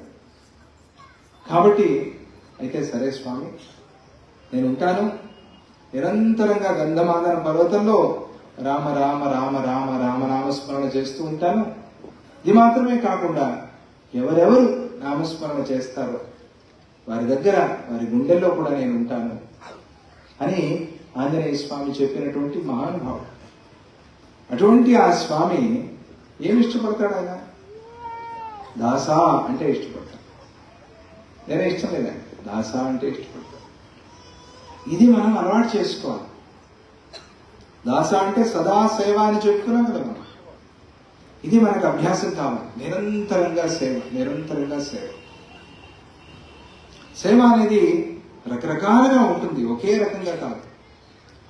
కాబట్టి అయితే సరే స్వామి నేను ఉంటాను, నిరంతరంగా గంధమాదన పర్వతంలో రామ రామ రామ రామ రామనామస్మరణ చేస్తూ ఉంటాను. ఇది మాత్రమే కాకుండా ఎవరెవరు నామస్మరణ చేస్తారో వారి దగ్గర, వారి గుండెల్లో కూడా నేను ఉంటాను అని ఆంజనేయ స్వామి చెప్పినటువంటి మహానుభావుడు. అటువంటి ఆ స్వామి ఏమి ఇష్టపడతాడు? ఆయన దాసా అంటే ఇష్టపడతాడు, నేనే ఇష్టం లేదా, దాసా అంటే ఇష్టపడతాడు. ఇది మనం అలవాటు చేసుకోవాలి. దాసా అంటే సదా సేవ అని చెప్పుకున్నాం కదా మనం. ఇది మనకు అభ్యాసం కావాలి. నిరంతరంగా సేవ, నిరంతరంగా సేవ. సేవ అనేది రకరకాలుగా ఉంటుంది, ఒకే రకంగా కాదు.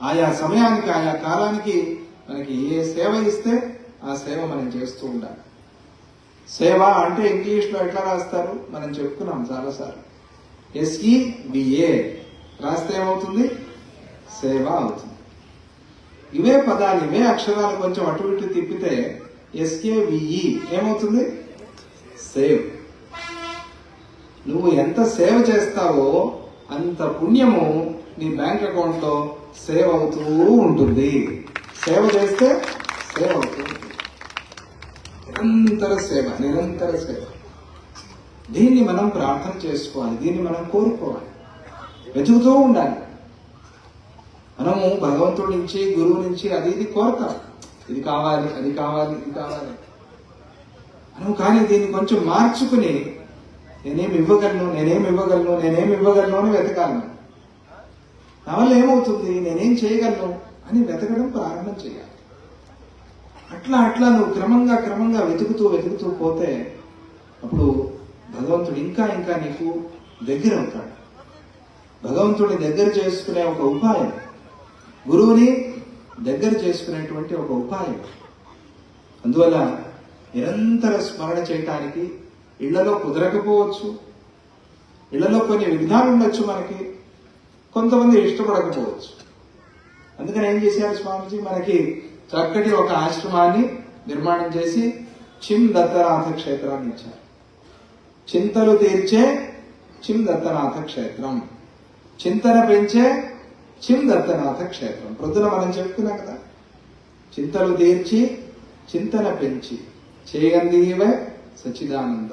ఆయా సమయానికి, ఆయా కాలానికి మనకి ఏ సేవ ఇస్తే ఆ సేవ మనం చేస్తూ ఉండాలి. సేవ అంటే ఇంగ్లీష్లో ఎట్లా రాస్తారు మనం చెప్పుకున్నాం చాలాసార్లు. SEVA రాస్తే ఏమవుతుంది? సేవ అవుతుంది. ఇవే పదాలు, ఇవే అక్షరాలు కొంచెం అటు ఇటు తిప్పితే SAVE ఏమవుతుంది? సేవ్. నువ్వు ఎంత సేవ చేస్తావో అంత పుణ్యము నీ బ్యాంక్ అకౌంట్ లో సేవ్ అవుతూ ఉంటుంది. సేవ చేస్తే సేవ్ అవుతుంది. నిరంతర సేవ, నిరంతర సేవ. దీన్ని మనం ప్రార్థన చేసుకోవాలి, దీన్ని మనం కోరుకోవాలి, వెతుకుతూ ఉండాలి. మనము భగవంతుడి నుంచి, గురువు నుంచి అది ఇది కోరుతాం, ఇది కావాలి, అది కావాలి, ఇది కావాలి మనం. కానీ దీన్ని కొంచెం మార్చుకుని నేనేమి ఇవ్వగలను అని వెతకాలను. నా వల్ల ఏమవుతుంది, నేనేం చేయగలను అని వెతకడం ప్రారంభం చేయాలి. అట్లా నువ్వు క్రమంగా వెతుకుతూ పోతే అప్పుడు భగవంతుడు ఇంకా నీకు దగ్గర అవుతాడు. భగవంతుడిని దగ్గర చేసుకునే ఒక ఉపాయం, గురువుని దగ్గర చేసుకునేటువంటి ఒక ఉపాయం. అందువల్ల నిరంతర స్మరణ చేయటానికి ఇళ్లలో కుదరకపోవచ్చు, ఇళ్లలో కొన్ని విఘ్నాలు ఉండొచ్చు, మనకి కొంతమంది ఇష్టపడకపోవచ్చు. అందుకని ఏం చేశారు స్వామీజీ, మనకి చక్కటి ఒక ఆశ్రమాన్ని నిర్మాణం చేసి చిం దత్తనాథ క్షేత్రాన్ని ఇచ్చారు. చింతలు తీర్చే చిం దత్తనాథ క్షేత్రం, చింతన పెంచే చిం దత్తనాథ క్షేత్రం. ప్రొద్దున మనం చెప్పుకున్నాం కదా, చింతలు తీర్చి చింతన పెంచి చేయగందీవ సచ్చిదానంద.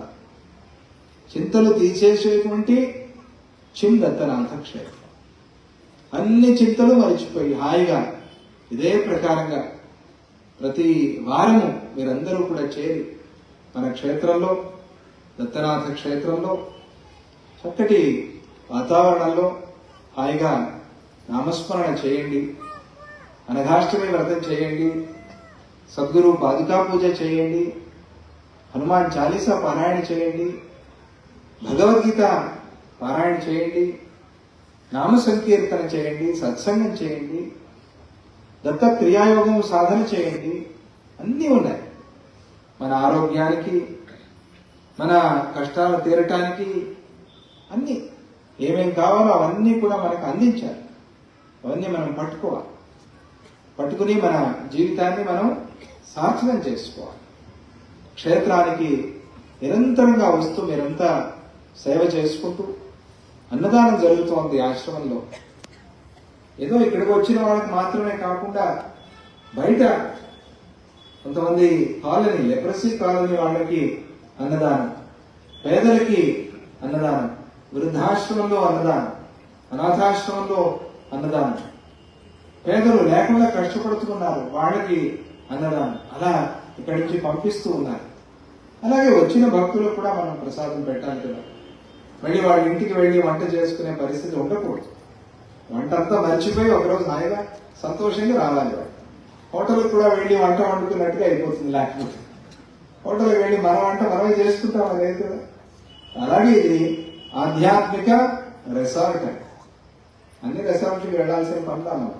చింతలు తీసేసేటువంటి చిం దత్తనాథ క్షేత్రం. అన్ని చింతలు మరిచిపోయి హాయిగా ఇదే ప్రకారంగా ప్రతి వారము మీరందరూ కూడా చేరి మన క్షేత్రంలో, దత్తనాథ క్షేత్రంలో చక్కటి వాతావరణంలో హాయిగా నామస్మరణ చేయండి, అనఘాష్టమి వ్రతం చేయండి, సద్గురు పాదుకా పూజ చేయండి, హనుమాన్ చాలీసా పారాయణ చేయండి, భగవద్గీత పారాయణ చేయండి, నామ సంకీర్తన చేయండి, సత్సంగం చేయండి, దత్త క్రియాయోగం సాధన చేయండి. అన్నీ ఉన్నాయి. మన ఆరోగ్యానికి, మన కష్టాలు తీరటానికి అన్నీ ఏమేం కావాలో అవన్నీ కూడా మనకు అందించారు. అవన్నీ మనం పట్టుకోవాలి. పట్టుకుని మన జీవితాన్ని మనం సార్థకం చేసుకోవాలి. క్షేత్రానికి నిరంతరంగా వస్తూ మీరంతా సేవ చేసుకుంటూ, అన్నదానం జరుగుతోంది ఆశ్రమంలో. ఏదో ఇక్కడికి వచ్చిన వాళ్ళకి మాత్రమే కాకుండా బయట కొంతమంది కాలనీ, లెప్రసీ కాలనీ వాళ్ళకి అన్నదానం, పేదలకి అన్నదానం, వృద్ధాశ్రమంలో అన్నదానం, అనాథాశ్రమంలో అన్నదానం, పేదలు లేకుండా కష్టపడుతున్నారు వాళ్ళకి అన్నదానం, అలా ఇక్కడి నుంచి పంపిస్తూ ఉన్నారు. అలాగే వచ్చిన భక్తులకు కూడా మనం ప్రసాదం పెట్టాలి కదా. మళ్ళీ వాళ్ళ ఇంటికి వెళ్ళి వంట చేసుకునే పరిస్థితి ఉండకూడదు. వంట అంతా మర్చిపోయి ఒకరోజు హాయిగా సంతోషంగా రావాలి. వాళ్ళు హోటల్కి కూడా వెళ్ళి వంట వండుకున్నట్టుగా అయిపోతుంది. లేకపోతే హోటల్కి వెళ్ళి మన వంట మనమే చేసుకుంటాం, అదే కదా. అలాగే ఇది ఆధ్యాత్మిక రిసార్ట్. అన్ని రిసార్ట్కి వెళ్లాల్సిన పనులు మనం.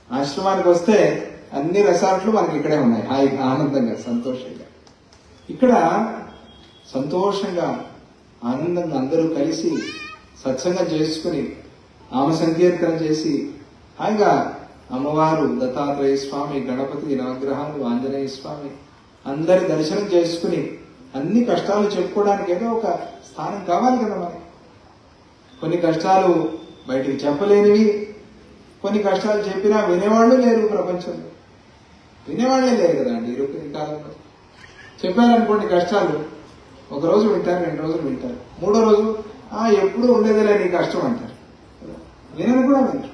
ఆశ్రమానికి వస్తే అన్ని రిసార్ట్లు మనకి ఇక్కడే ఉన్నాయి, హాయిగా ఆనందంగా సంతోషంగా. ఇక్కడ సంతోషంగా ఆనందంగా అందరూ కలిసి సత్సంగం చేసుకుని నామ సంకీర్తన చేసి హాయిగా అమ్మవారు, దత్తాత్రేయ స్వామి, గణపతి నవగ్రహాలు, ఆంజనేయ స్వామి అందరి దర్శనం చేసుకుని అన్ని కష్టాలు చెప్పుకోవడానికి ఏదో ఒక స్థానం కావాలి కదా మనకి. కొన్ని కష్టాలు బయటికి చెప్పలేనివి, కొన్ని కష్టాలు చెప్పినా వినేవాళ్ళు లేరు ప్రపంచంలో. వినేవాళ్లే లేరు కదా అండి ఈ కాలంలో. చెప్పారనుకోండి కష్టాలు, ఒక రోజు వింటారు, 2 రోజులు వింటారు, 3వ రోజు ఎప్పుడు ఉండేదిలే నీ కష్టం అంటారు. వినను కూడా వింటారు.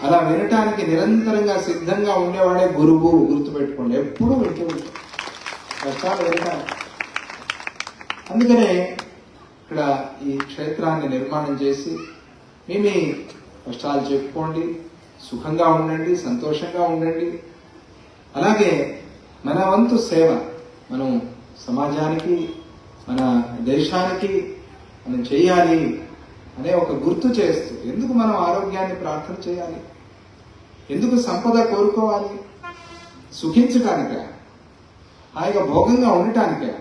అలా వినటానికి నిరంతరంగా సిద్ధంగా ఉండేవాడే గురువు. గుర్తుపెట్టుకోండి, ఎప్పుడు వింటూ ఉంటారు కష్టాలు వినటానికి. అందుకనే ఇక్కడ ఈ క్షేత్రాన్ని నిర్మాణం చేసి మీ కష్టాలు చెప్పుకోండి, సుఖంగా ఉండండి, సంతోషంగా ఉండండి. అలాగే మన వంతు సేవ మనం సమాజానికి, మన దేశానికి మనం చేయాలి అనే ఒక గుర్తు చేస్తూ, ఎందుకు మనం ఆరోగ్యాన్ని ప్రార్థన చేయాలి, ఎందుకు సంపద కోరుకోవాలి, సుఖించటానికే, హాయిగా భోగంగా ఉండటానికే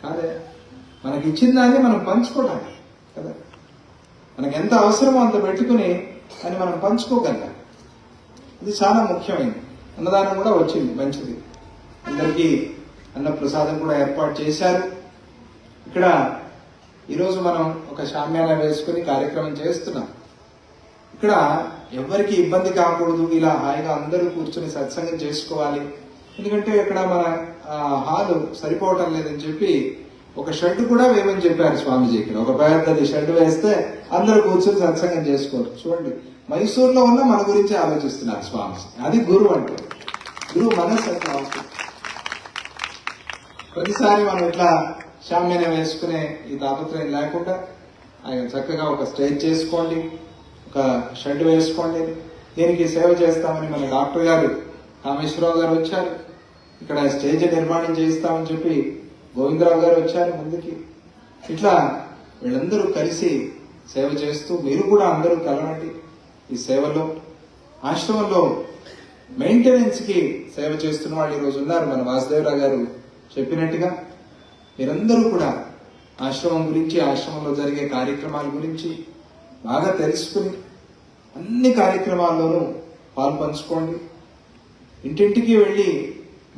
కాదే. మనకి ఇచ్చిన దాన్ని మనం పంచుకోవడానికి కదా. మనకి ఎంత అవసరమో అంత పెట్టుకుని అని మనం పంచుకోగలం. ఇది చాలా ముఖ్యమైనది. అన్నదానం కూడా వచ్చింది, మంచిది. అందరికీ అన్న ప్రసాదం కూడా ఏర్పాటు చేశారు. ఇక్కడ ఈరోజు మనం ఒక షామ్యాన వేసుకుని కార్యక్రమం చేస్తున్నాం. ఇక్కడ ఎవరికి ఇబ్బంది కాకూడదు, ఇలా హాయిగా అందరూ కూర్చొని సత్సంగం చేసుకోవాలి. ఎందుకంటే ఇక్కడ మన హాలు సరిపోవటం లేదని చెప్పి ఒక షెడ్ కూడా వేయమని చెప్పారు స్వామీజీ. ఇక్కడ ఒక పెద్దది షెడ్ వేస్తే అందరూ కూర్చొని సత్సంగం చేసుకోరు. చూడండి, మైసూర్లో ఉన్న మన గురించి ఆలోచిస్తున్నారు స్వామీజీ. అది గురువు అంటే. గురువు మనస్సు అంటే అవసరం. ప్రతిసారి మనం ఇట్లా షామ్యాన వేసుకునే ఈ తాపత్రయం లేకుండా ఆయన చక్కగా ఒక స్టేజ్ చేసుకోండి, ఒక షెడ్ వేసుకోండి. దీనికి సేవ చేస్తామని మన డాక్టర్ గారు కామేశ్వరరావు గారు వచ్చారు. ఇక్కడ స్టేజ్ నిర్మాణం చేస్తామని చెప్పి గోవిందరావు గారు వచ్చారు ముందుకి. ఇట్లా వీళ్ళందరూ కలిసి సేవ చేస్తూ మీరు కూడా అందరూ కలవండి ఈ సేవలో. ఆశ్రమంలో మెయింటెనెన్స్కి సేవ చేస్తున్న వాళ్ళు ఈరోజు ఉన్నారు. మన వాసుదేవరావు గారు చెప్పినట్టుగా మీరందరూ కూడా ఆశ్రమం గురించి, ఆశ్రమంలో జరిగే కార్యక్రమాల గురించి బాగా తెలుసుకుని అన్ని కార్యక్రమాల్లోనూ పాల్పంచుకోండి. ఇంటింటికి వెళ్ళి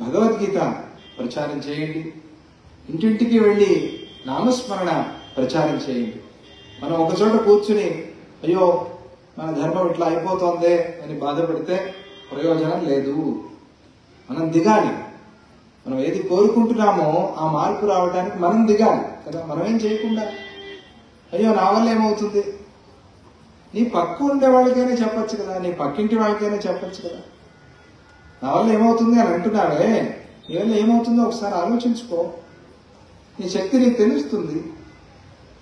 భగవద్గీత ప్రచారం చేయండి. ఇంటింటికి వెళ్ళి నామస్మరణ ప్రచారం చేయండి. మనం ఒకచోట కూర్చుని అయ్యో మన ధర్మం ఇట్లా అయిపోతుందే అని బాధపడితే ప్రయోజనం లేదు. మనం దిగాలి. మనం ఏది కోరుకుంటున్నామో ఆ మార్పు రావడానికి మనం దిగాలి కదా. మనం ఏం చేయకుండా అయ్యో నా వల్ల ఏమవుతుంది, నీ పక్క ఉండే వాళ్ళకైనా చెప్పచ్చు కదా, నీ పక్కింటి వాళ్ళకైనా చెప్పచ్చు కదా. నా వల్ల ఏమవుతుంది అని అంటున్నావే, నీ వల్ల ఏమవుతుందో ఒకసారి ఆలోచించుకో. నీ శక్తి నీకు తెలుస్తుంది.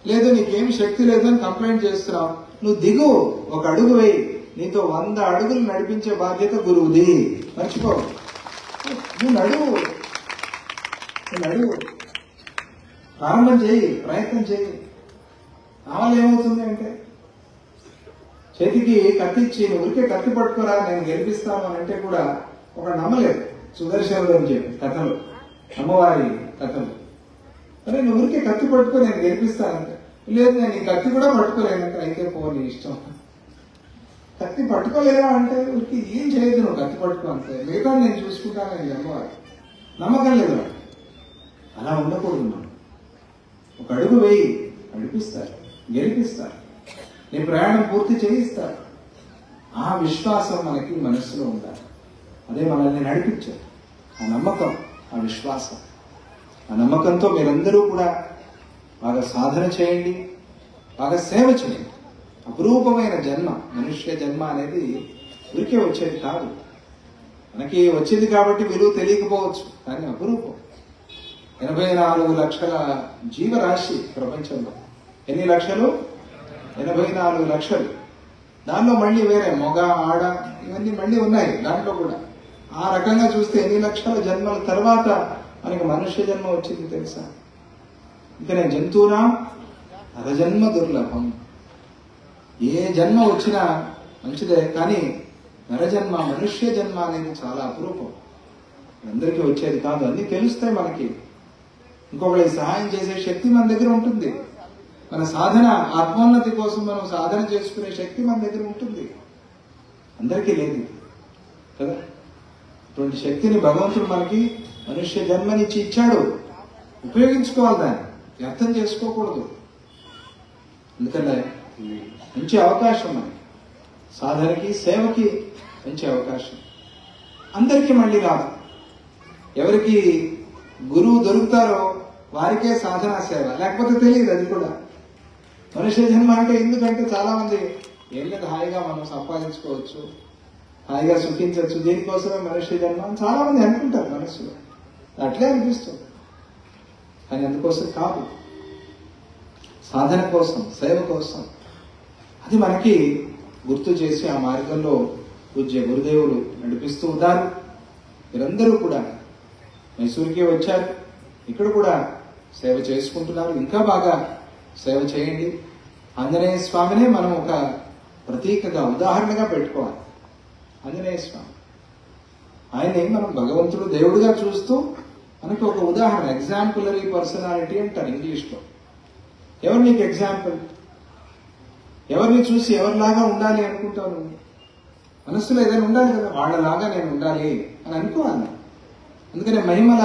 లేదు నీకేమి శక్తి లేదని కంప్లైంట్ చేస్తున్నావు, నువ్వు దిగు, ఒక అడుగు వేయి. నీతో 100 అడుగులు నడిపించే బాధ్యత గురువుది. మర్చిపో. నువ్వు నడువు, ప్రారంభం చేయి, ప్రయత్నం చేయి. నా వల్ల ఏమవుతుంది అంటే చేతికి కత్తి ఇచ్చి నువ్వు ఊరికే కత్తి పట్టుకోరా నేను గెలిపిస్తాను అని అంటే కూడా ఒక నమ్మలేదు. సుదర్శనుడు అని చెప్పి కథలు, అమ్మవారి కథలు. అరే నువ్వు ఊరికే కత్తి పట్టుకో నేను గెలిపిస్తానంటే, లేదు నేను ఈ కత్తి కూడా పట్టుకోలేనంటే అయితే పో నీ ఇష్టం. కత్తి పట్టుకోలేవా అంటే ఊరికి ఏం చేయదు, నువ్వు కత్తి పట్టుకో అంతే, మిగతా నేను చూసుకుంటానని అమ్మవారు. నమ్మకం లేదు. అలా ఉండకూడదు. మనం ఒక అడుగు వేయి, నడిపిస్తారు, గెలిపిస్తారు, నీ ప్రయాణం పూర్తి చేయిస్తారు. ఆ విశ్వాసం మనకి మనస్సులో ఉండాలి. అదే మనల్ని నడిపించారు. ఆ నమ్మకం, ఆ విశ్వాసం, ఆ నమ్మకంతో మీరందరూ కూడా బాగా సాధన చేయండి, బాగా సేవ చేయండి. అపురూపమైన జన్మ, మనుష్య జన్మ అనేది ఊరికే వచ్చేది కాదు. మనకి వచ్చేది కాబట్టి విలువ తెలియకపోవచ్చు, కానీ అపురూపం. 84 లక్షల జీవరాశి ప్రపంచంలో. ఎన్ని లక్షలు? 84 లక్షలు. దానిలో మళ్ళీ వేరే మొగ, ఆడ ఇవన్నీ మళ్ళీ ఉన్నాయి దాంట్లో కూడా. ఆ రకంగా చూస్తే ఎన్ని లక్షల జన్మల తర్వాత మనకి మనుష్య జన్మ వచ్చింది తెలుసా? ఇంకా జంతువునా నరజన్మ దుర్లభం. ఏ జన్మ వచ్చినా మంచిదే, కానీ నరజన్మ, మనుష్య జన్మ అనేది చాలా అపురూపం. అందరికీ వచ్చేది కాదు. అన్నీ తెలుస్తాయి మనకి. ఇంకొకరికి సహాయం చేసే శక్తి మన దగ్గర ఉంటుంది. మన సాధన, ఆత్మోన్నతి కోసం మనం సాధన చేసుకునే శక్తి మన దగ్గర ఉంటుంది. అందరికీ లేదు కదా. అటువంటి శక్తిని భగవంతుడు మనకి మనుష్య జన్మనిచ్చి ఇచ్చాడు. ఉపయోగించుకోవాలి, దాన్ని వ్యర్థం చేసుకోకూడదు. ఎందుకంటే మంచి అవకాశం మనకి, సాధనకి, సేవకి మంచి అవకాశం. అందరికీ మళ్ళీ రాదు. ఎవరికి గురువు దొరుకుతారో వారికే సాధన సేవ, లేకపోతే తెలియదు. అది కూడా మనుష్య జన్మ అంటే ఎందుకంటే చాలా మంది ఏం లేదు, హాయిగా మనం సంపాదించుకోవచ్చు, హాయిగా సుఖించవచ్చు, దీనికోసమే మనుష్య జన్మ అని చాలా మంది అనుకుంటారు మనస్సులో. అట్లే అనిపిస్తుంది, కానీ అందుకోసం కాదు. సాధన కోసం, సేవ కోసం. అది మనకి గుర్తు చేసి ఆ మార్గంలో పూజ్య గురుదేవులు నడిపిస్తూ ఉన్నారు. మీరందరూ కూడా మైసూరుకి వచ్చారు, ఇక్కడ కూడా సేవ చేసుకుంటున్నారు. ఇంకా బాగా సేవ చేయండి. ఆంజనేయ స్వామినే మనం ఒక ప్రతీకగా, ఉదాహరణగా పెట్టుకోవాలి. ఆంజనేయ స్వామి, ఆయనే మనం భగవంతుడు, దేవుడిగా చూస్తూ మనకి ఒక ఉదాహరణ, ఎగ్జాంపులరీ పర్సనాలిటీ అంటారు ఇంగ్లీష్లో. ఎవరు నీకు ఎగ్జాంపుల్? ఎవరిని చూసి ఎవరిలాగా ఉండాలి అనుకుంటావు? మనస్సులో ఏదైనా ఉండాలి కదా, వాళ్ళలాగా నేను ఉండాలి అని అనుకోవాలి. అందుకనే మహిమల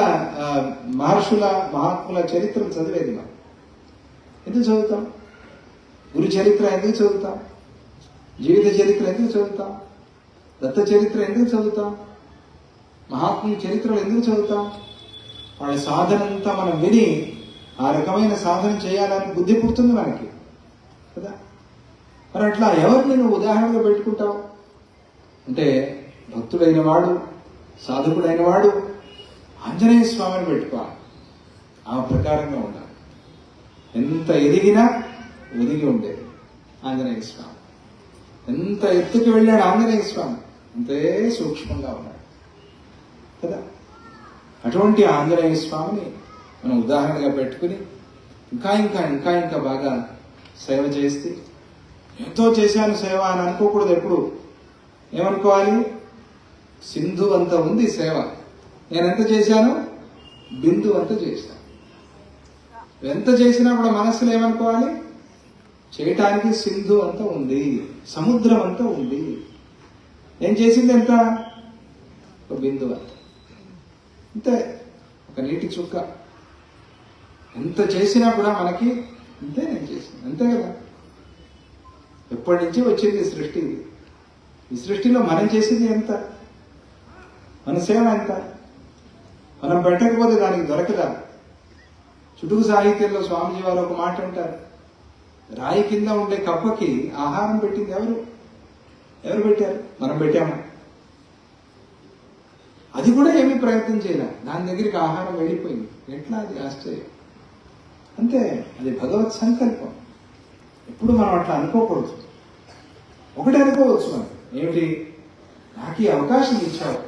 మహర్షుల, మహాత్ముల చరిత్రలు చదివేది మనం. ఎందుకు చదువుతాం? గురు చరిత్ర ఎందుకు చదువుతాం? జీవిత చరిత్ర ఎందుకు చదువుతాం? దత్త చరిత్ర ఎందుకు చదువుతాం? మహాత్ముల చరిత్రలు ఎందుకు చదువుతాం? వాళ్ళ సాధన అంతా మనం విని ఆ రకమైన సాధన చేయాలని బుద్ధి పుడుతుంది మనకి కదా. మరి అట్లా ఎవరిని నువ్వు ఉదాహరణగా పెట్టుకుంటావు అంటే, భక్తుడైన వాడు, సాధకుడైన వాడు ఆంజనేయ స్వామిని పెట్టుకోవాలి. ఆ ప్రకారంగా ఉండాలి. ఎంత ఎదిగినా ఒదిగి ఉండేది ఆంజనేయ స్వామి. ఎంత ఎత్తుకు వెళ్ళాడు ఆంజనేయ స్వామి, అంతే సూక్ష్మంగా ఉన్నాడు కదా. అటువంటి ఆంజనేయ స్వామిని మనం ఉదాహరణగా పెట్టుకుని ఇంకా ఇంకా ఇంకా ఇంకా బాగా సేవ చేస్తే, ఎంతో చేశాను సేవ అని అనుకోకూడదు. ఎప్పుడు ఏమనుకోవాలి? సింధు అంత ఉంది సేవ. నేను ఎంత చేశాను? బిందు అంత చేశాను. ఎంత చేసినా కూడా మనస్సులో ఏమనుకోవాలి? చేయటానికి సింధు అంత ఉంది, సముద్రం అంత ఉంది. నేను చేసింది ఎంత? ఒక బిందు అంత, అంతే, ఒక నీటి చుక్క. ఎంత చేసినా కూడా మనకి అంతే, నేను చేసింది అంతే కదా. ఎప్పటి నుంచి వచ్చింది ఈ సృష్టి? ఈ సృష్టిలో మనం చేసింది ఎంత? మన సేవ ఎంత? మనం పెట్టకపోతే దానికి దొరకదా? చుటుకు సాహిత్యంలో స్వామిజీ వారు ఒక మాట అంటారు, రాయి కింద ఉండే కప్పకి ఆహారం పెట్టింది ఎవరు? ఎవరు పెట్టారు? మనం పెట్టామా? అది కూడా ఏమీ ప్రయత్నం చేయలే, దాని దగ్గరికి ఆహారం వెళ్ళిపోయింది. ఎట్లా? అది ఆశ్చర్యం. అంతే, అది భగవత్ సంకల్పం. ఎప్పుడు మనం అట్లా అనుకోకూడదు. ఒకటి అనుకోవచ్చు మనం, ఏమిటి? నాకు ఈ అవకాశం ఇచ్చావు,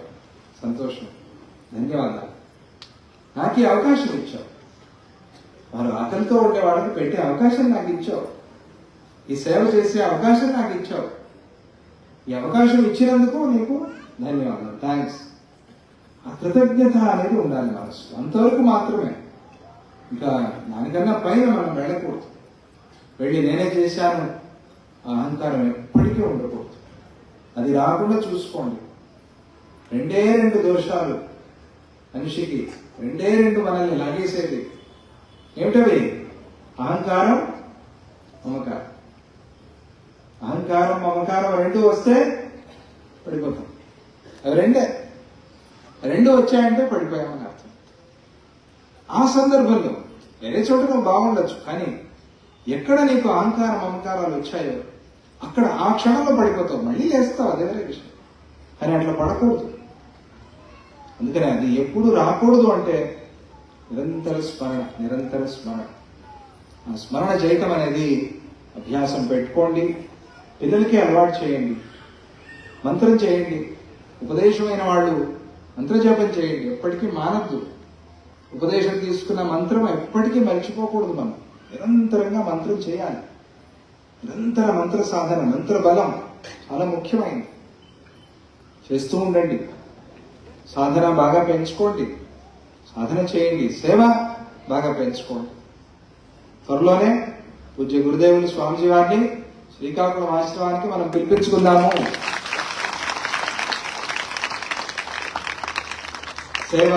సంతోషం, ధన్యవాదాలు. నాకు ఈ అవకాశం ఇచ్చావు, వారు ఆకలితో ఉండే వాళ్ళకి పెట్టే అవకాశం నాకు ఇచ్చావు, ఈ సేవ చేసే అవకాశం నాకు ఇచ్చావు. ఈ అవకాశం ఇచ్చినందుకు నీకు ధన్యవాదాలు, థ్యాంక్స్. ఆ కృతజ్ఞత అనేది ఉండాలి మనసు. అంతవరకు మాత్రమే, ఇంకా దానికన్నా పైన మనం వెళ్ళకూడదు. వెళ్ళి నేనే చేశాను అహంకారం ఎప్పటికీ ఉండకూడదు. అది రాకుండా చూసుకోండి. రెండే రెండు దోషాలు మనిషికి, రెండే రెండు మనల్ని లాగేసేది. ఏమిటవి? అహంకారం, మమకారం. అహంకారం, మమకారం రెండు వస్తే పడిపోతాం. అవి రెండు వచ్చాయంటే పడిపోయామని అర్థం. ఆ సందర్భంలో వేరే చోట నువ్వు బాగుండొచ్చు, కానీ ఎక్కడ నీకు అహంకారం, మమకారాలు వచ్చాయో అక్కడ ఆ క్షణంలో పడిపోతావు. మళ్ళీ లేస్తావు, అదే వేరే విషయం. కానీ అట్లా పడకూడదు. అందుకని అది ఎప్పుడు రాకూడదు అంటే నిరంతర స్మరణ, నిరంతర స్మరణ. ఆ స్మరణ చేయటం అనేది అభ్యాసం పెట్టుకోండి. పిల్లలకి అలవాటు చేయండి, మంత్రం చేయండి. ఉపదేశమైన వాళ్ళు మంత్రజపం చేయండి, ఎప్పటికీ మానద్దు. ఉపదేశం తీసుకున్న మంత్రం ఎప్పటికీ మర్చిపోకూడదు. మనం నిరంతరంగా మంత్రం చేయాలి. నిరంతర మంత్ర సాధన, మంత్ర బలం చాలా ముఖ్యమైనది. చేస్తూ ఉండండి. సాధన బాగా పెంచుకోండి, సాధన చేయండి, సేవ బాగా పెంచుకోండి. త్వరలోనే పూజ్య గురుదేవులు స్వామిజీ వారిని శ్రీకాకుళం ఆశ్రమానికి మనం పిలిపించుకుందాము. సేవ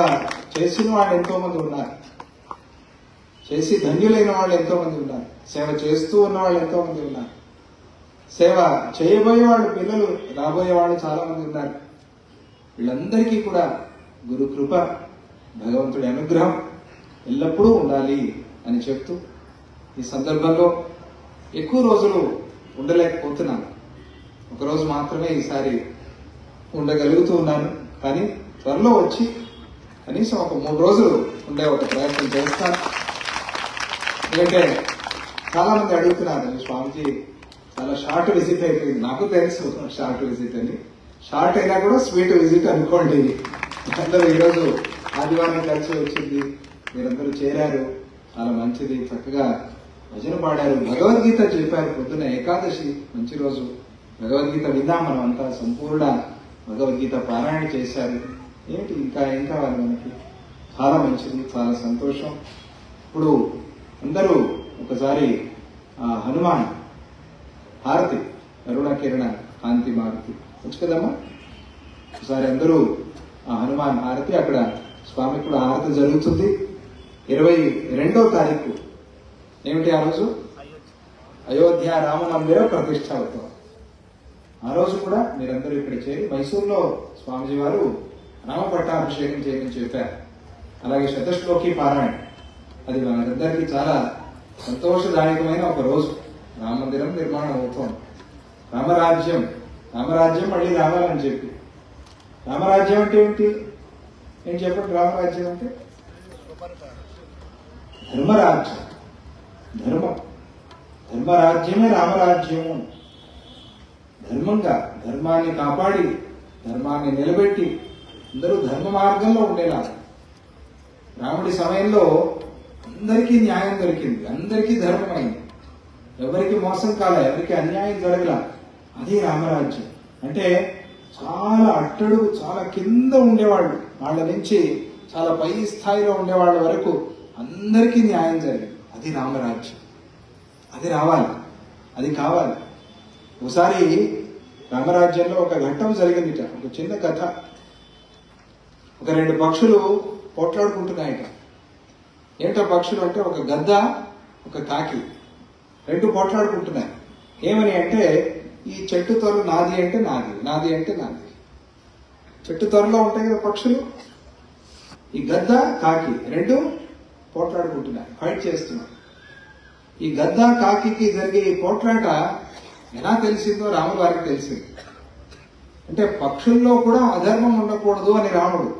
చేసిన వాళ్ళు ఎంతో మంది ఉన్నారు, చేసి ధన్యులైన వాళ్ళు ఎంతో మంది ఉన్నారు, సేవ చేస్తూ ఉన్న వాళ్ళు ఎంతో మంది ఉన్నారు, సేవ చేయబోయే వాళ్ళు, పిల్లలు రాబోయే వాళ్ళు చాలా మంది ఉన్నారు. వీళ్ళందరికీ కూడా గురు కృప, భగవంతుడి అనుగ్రహం ఎల్లప్పుడూ ఉండాలి అని చెప్తూ, ఈ సందర్భంలో ఎక్కువ రోజులు ఉండలేకపోతున్నాను. ఒకరోజు మాత్రమే ఈసారి ఉండగలుగుతూ ఉన్నాను. కానీ త్వరలో వచ్చి కనీసం ఒక 3 రోజులు ఉండే ఒక ప్రయత్నం చేస్తాను. ఎందుకంటే చాలా మంది అడుగుతున్నారు, స్వామిజీ చాలా షార్ట్ విజిట్ అయిపోయింది. నాకు తెలుసు షార్ట్ విజిట్ అని. షార్ట్ అయినా కూడా స్వీట్ విజిట్ అనుకోండి. అందరూ ఈరోజు ఆదివారం కలిసి వచ్చింది, మీరందరూ చేరారు, చాలా మంచిది. చక్కగా భజన పాడారు, భగవద్గీత చెప్పారు. పొద్దున ఏకాదశి, మంచి రోజు. భగవద్గీత విందాం మనం అంతా. సంపూర్ణ భగవద్గీత పారాయణ చేశారు. ఏంటి ఇంకా ఏం కావాలి మనకి? చాలా మంచిది, చాలా సంతోషం. ఇప్పుడు అందరూ ఒకసారి హనుమాన్ హారతి, కరుణ కిరణ కాంతి మారుతి వచ్చు కదమ్మా. ఒకసారి అందరూ హనుమాన్ హారతి, అక్కడ స్వామి కూడా హారతి జరుగుతుంది. 22వ తారీఖు ఏమిటి ఆ రోజు? అయోధ్య రామ మందిర ప్రతిష్ట అవుతాం. ఆ రోజు కూడా మీరందరూ ఇక్కడ చేరి, మైసూరులో స్వామిజీ వారు రామ పట్టాభిషేకం చేయమని చెప్పారు. అలాగే శతశ్లోకి పారాయణ, అది మనందరికీ చాలా సంతోషదాయకమైన ఒక రోజు. రామ మందిరం నిర్మాణం అవుతోంది. రామరాజ్యం మళ్ళీ రావాలని చెప్పి. రామరాజ్యం అంటే ఏంటి? ఏం చెప్పండి? రామరాజ్యం అంటే ధర్మరాజ్యం, ధర్మం. ధర్మరాజ్యమే రామరాజ్యము. ధర్మంగా, ధర్మాన్ని కాపాడి, ధర్మాన్ని నిలబెట్టి అందరూ ధర్మ మార్గంలో ఉండేలా. రాముడి సమయంలో అందరికీ న్యాయం దొరికింది, అందరికీ ధర్మమైంది, ఎవరికి మోసం కాలే, ఎవరికి అన్యాయం జరగల. అది రామరాజ్యం అంటే. చాలా అట్టడుగు, చాలా కింద ఉండేవాళ్ళు, వాళ్ళ నుంచి చాలా పై స్థాయిలో ఉండేవాళ్ళ వరకు అందరికీ న్యాయం జరిగింది. అది రామరాజ్యం. అది రావాలి, అది కావాలి. ఒకసారి రామరాజ్యంలో ఒక ఘట్టం జరిగిందిట, ఒక చిన్న కథ. ఒక 2 పక్షులు పోట్లాడుకుంటున్నాయట. ఏమిటో పక్షులు అంటే ఒక గద్ద, ఒక కాకి, 2 పోట్లాడుకుంటున్నాయి. ఏమని అంటే, ఈ చెట్టు త్వర నాది అంటే నాది, నాది అంటే నాది. చెట్టు త్వరలో ఉంటాయి కదా పక్షులు. ఈ గద్ద, కాకి 2 పోట్లాడుకుంటున్నాయి, ఫైట్ చేస్తున్నాయి. ఈ గద్ద కాకి జరిగే ఈ పోట్లాట ఎలా తెలిసిందో రాముల వారికి తెలిసింది. అంటే పక్షుల్లో కూడా అధర్మం ఉండకూడదు అని రాముడు.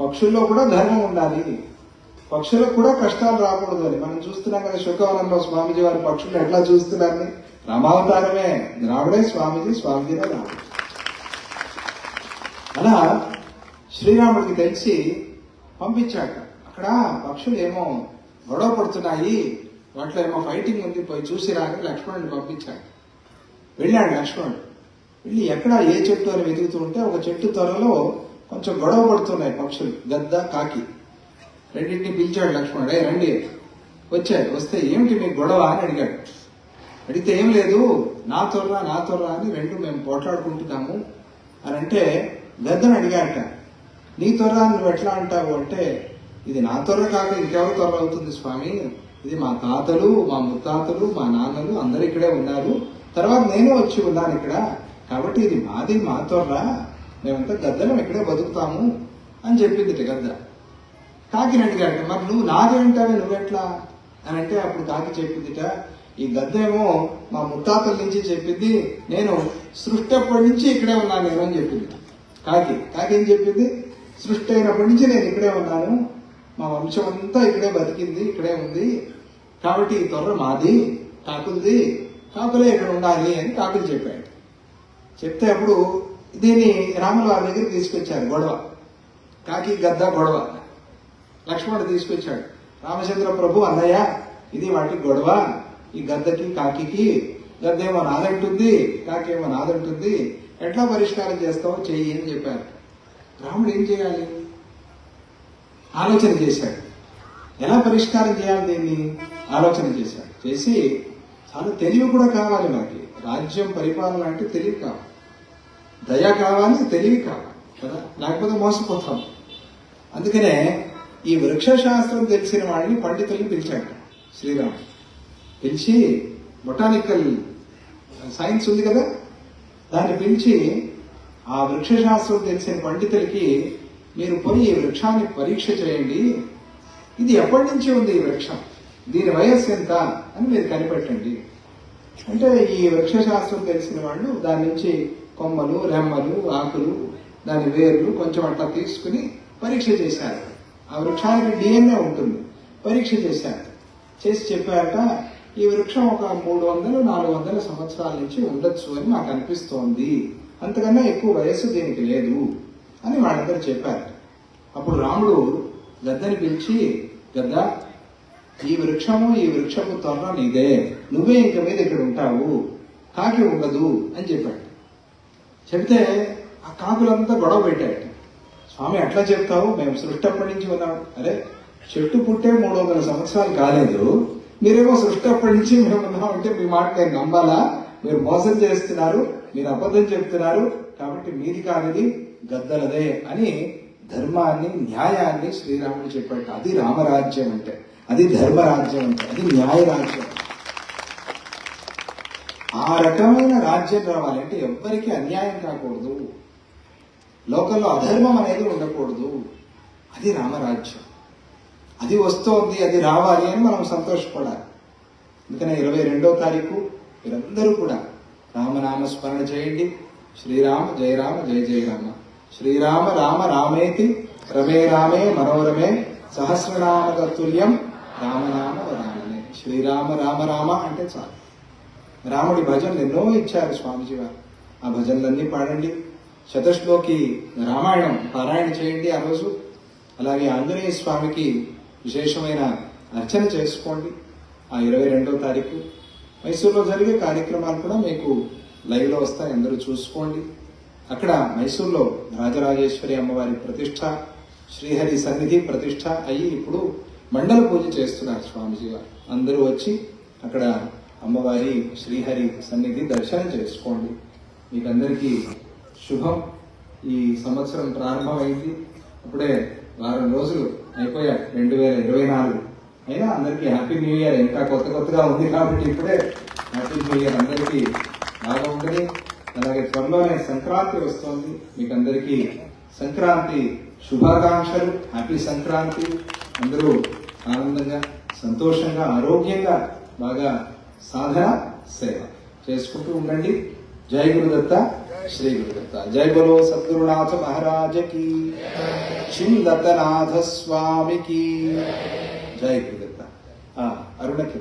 పక్షుల్లో కూడా ధర్మం ఉండాలి, పక్షులకు కూడా కష్టాలు రాకూడదు అని. మనం చూస్తున్నాం కదా శుకవనంలో స్వామీజీ వారి పక్షులు ఎట్లా చూస్తున్నారని. రామావతారమే రాముడే స్వామీజీ, స్వామీజీనే రాముడు. అలా శ్రీరాముడికి తెలిసి పంపించాక, అక్కడ పక్షులు ఏమో గొడవ పడుతున్నాయి, వాటిలో ఏమో ఫైటింగ్ ఉంది, పోయి చూసిరా అని లక్ష్మణుడిని పంపించాడు. వెళ్ళాడు లక్ష్మణుడు. వెళ్ళి ఎక్కడ ఏ చెట్టు అని వెతుకుతూ ఉంటే ఒక చెట్టు త్వరలో కొంచెం గొడవ పడుతున్నాయి పక్షులు, గద్ద, కాకి. రెండింటిని పిలిచాడు లక్ష్మణుడు. రండి. వచ్చాడు. వస్తే ఏమిటి మీకు గొడవ అని అడిగాడు. అడిగితే ఏం లేదు, నా త్వర అని 2 మేము పోట్లాడుకుంటున్నాము అని అంటే, గద్దను అడిగాట, నీ త్వర నువ్వు ఎట్లా అంటావు అంటే, ఇది నా త్వర కాక ఇంకెవరు త్వర అవుతుంది స్వామి, ఇది మా తాతలు, మా ముత్తాతలు, మా నాన్నలు అందరు ఇక్కడే ఉన్నారు, తర్వాత నేను వచ్చి ఉన్నాను ఇక్కడ, కాబట్టి ఇది మాది, మా త్వర, మేమంతా గద్దలం ఇక్కడే బతుకుతాము అని చెప్పింది గద్ద. కాకిని అడిగాట, మరి నువ్వు నాది అంటావే నువ్వెట్లా అని అంటే, అప్పుడు కాకి చెప్పిందిట, ఈ గద్ద ఏమో మా ముత్తాతల నుంచి చెప్పింది, నేను సృష్టి అప్పటి నుంచి ఇక్కడే ఉన్నాను నేను అని చెప్పింది. కాకి ఏం చెప్పింది, సృష్టి అయినప్పటి నుంచి నేను ఇక్కడే ఉన్నాను, మా వంశం అంతా ఇక్కడే బతికింది, ఇక్కడే ఉంది, కాబట్టి ఈ త్వర మాది, కాకులది, కాకులే ఇక్కడ ఉండాలి అని కాకులు చెప్పాడు. చెప్తే అప్పుడు దీన్ని రాముల వారి దగ్గర తీసుకొచ్చారు. గొడవ, కాకి గద్ద గొడవ. లక్ష్మణుడు తీసుకొచ్చాడు. రామచంద్ర ప్రభు, అన్నయ్య ఇది వాటి గొడవ, ఈ గద్దకి కాకి, గద్ద ఏమో నాదంటుంది, కాకేమో నాదంటుంది, ఎట్లా పరిష్కారం చేస్తావో చెయ్యి అని చెప్పారు. రాముడు ఏం చేయాలి ఆలోచన చేశాడు. ఎలా పరిష్కారం చేయాలి దీన్ని ఆలోచన చేశాడు. చేసి చాలా తెలివి కూడా కావాలి మనకి. రాజ్యం పరిపాలన అంటే తెలివి కావాలి, దయ కావాలి, తెలివి కావాలి కదా, లేకపోతే మోసపోతాం. అందుకనే ఈ వృక్షశాస్త్రం తెలిసిన వాళ్ళని పండితుల్ని పిలిచాడు శ్రీరాముడు. పిలిచి బొటానికల్ సైన్స్ ఉంది కదా, దాన్ని పిలిచి ఆ వృక్షశాస్త్రం తెలిసిన పండితులకి, మీరు పోయి ఈ వృక్షాన్ని పరీక్ష చేయండి, ఇది ఎప్పటి నుంచి ఉంది ఈ వృక్షం, దీని వయస్సు ఎంత అని మీరు కనిపెట్టండి అంటే, ఈ వృక్షశాస్త్రం తెలిసిన వాళ్ళు దాని నుంచి కొమ్మలు, రెమ్మలు, ఆకులు, దాని వేర్లు కొంచెం అట్లా తీసుకుని పరీక్ష చేశారు. ఆ వృక్షానికి DNA ఉంటుంది, పరీక్ష చేశారు. చేసి చెప్పాక, ఈ వృక్షం ఒక 300-400 సంవత్సరాల నుంచి ఉండొచ్చు అని నాకు అనిపిస్తోంది, అంతకన్నా ఎక్కువ వయస్సు దీనికి లేదు అని వాళ్ళందరూ చెప్పారు. అప్పుడు రాముడు గద్దని పిలిచి, గద్ద, ఈ వృక్షపు త్వర నీదే, నువ్వే ఇంక మీద ఇక్కడ ఉంటావు, కాకి ఉండదు అని చెప్పాడు. చెబితే ఆ కాకులంతా గొడవ పెట్టాడు. స్వామి అట్లా చెప్తావు, మేము సృష్టి అప్పటి నుంచి ఉన్నాం. అరే, చెట్టు పుట్టే 300 సంవత్సరాలు కాలేదు, మీరేమో సృష్టి అప్పటి నుంచి మేము ఉన్నామంటే మీ మాట నేను నమ్మాలా? మీరు మోసం చేస్తున్నారు, మీరు అబద్ధం చెప్తున్నారు, కాబట్టి మీది కానిది గద్దలదే అని ధర్మాన్ని, న్యాయాన్ని శ్రీరాముడు చెప్పాడు. అది రామరాజ్యం అంటే, అది ధర్మరాజ్యం అంటే, అది న్యాయరాజ్యం. ఆ రకమైన రాజ్యం రావాలంటే ఎవ్వరికీ అన్యాయం కాకూడదు, లోకంలో అధర్మం అనేది ఉండకూడదు. అది రామరాజ్యం. అది వస్తోంది, అది రావాలి అని మనం సంతోషపడాలి. అందుకనే 22వ తారీఖు మీరందరూ కూడా రామనామ స్మరణ చేయండి. శ్రీరామ జయ రామ జయ జయ రామ, శ్రీరామ రామ రామేతి రమే రామే మనోరమే, సహస్రనామ తత్తుల్యం రామనామ వరాననే. శ్రీరామ రామ రామ అంటే చాలు. రాముడి భజనలు ఎన్నో ఇచ్చారు స్వామిజీ వారు, ఆ భజనలన్నీ పాడండి. శతశ్లోకి రామాయణం పారాయణ చేయండి ఆ రోజు. అలాగే ఆంజనేయ స్వామికి విశేషమైన అర్చన చేసుకోండి. ఆ 22వ తారీఖు మైసూరులో జరిగే కార్యక్రమాలు కూడా మీకు లైవ్లో వస్తాయి, అందరూ చూసుకోండి. అక్కడ మైసూర్లో రాజరాజేశ్వరి అమ్మవారి ప్రతిష్ట, శ్రీహరి సన్నిధి ప్రతిష్ట అయ్యి ఇప్పుడు మండల పూజ చేస్తున్నారు స్వామిజీ వారు. అందరూ వచ్చి అక్కడ అమ్మవారి శ్రీహరి సన్నిధి దర్శనం చేసుకోండి. మీకందరికీ శుభం. ఈ సంవత్సరం ప్రారంభమైంది, అప్పుడే వారం రోజులు అయిపోయాయి 2024. అయినా అందరికీ హ్యాపీ న్యూ ఇయర్. ఇంకా కొత్తగా ఉంది కాబట్టి ఇప్పుడే హ్యాపీ న్యూ ఇయర్ అందరికీ బాగా ఉండని. అలాగే త్వరలోనే సంక్రాంతి వస్తోంది. మీకు అందరికీ సంక్రాంతి శుభాకాంక్షలు. హ్యాపీ సంక్రాంతి. అందరూ ఆనందంగా, సంతోషంగా, ఆరోగ్యంగా బాగా సాధన సేవ చేసుకుంటూ ఉండండి. జై గురుదత్త, శ్రీ గురుదత్త. జై బలో సద్గురునాథ మహారాజకి, చిందతనాథ స్వామికి జై గురుదత్త. అరుణకి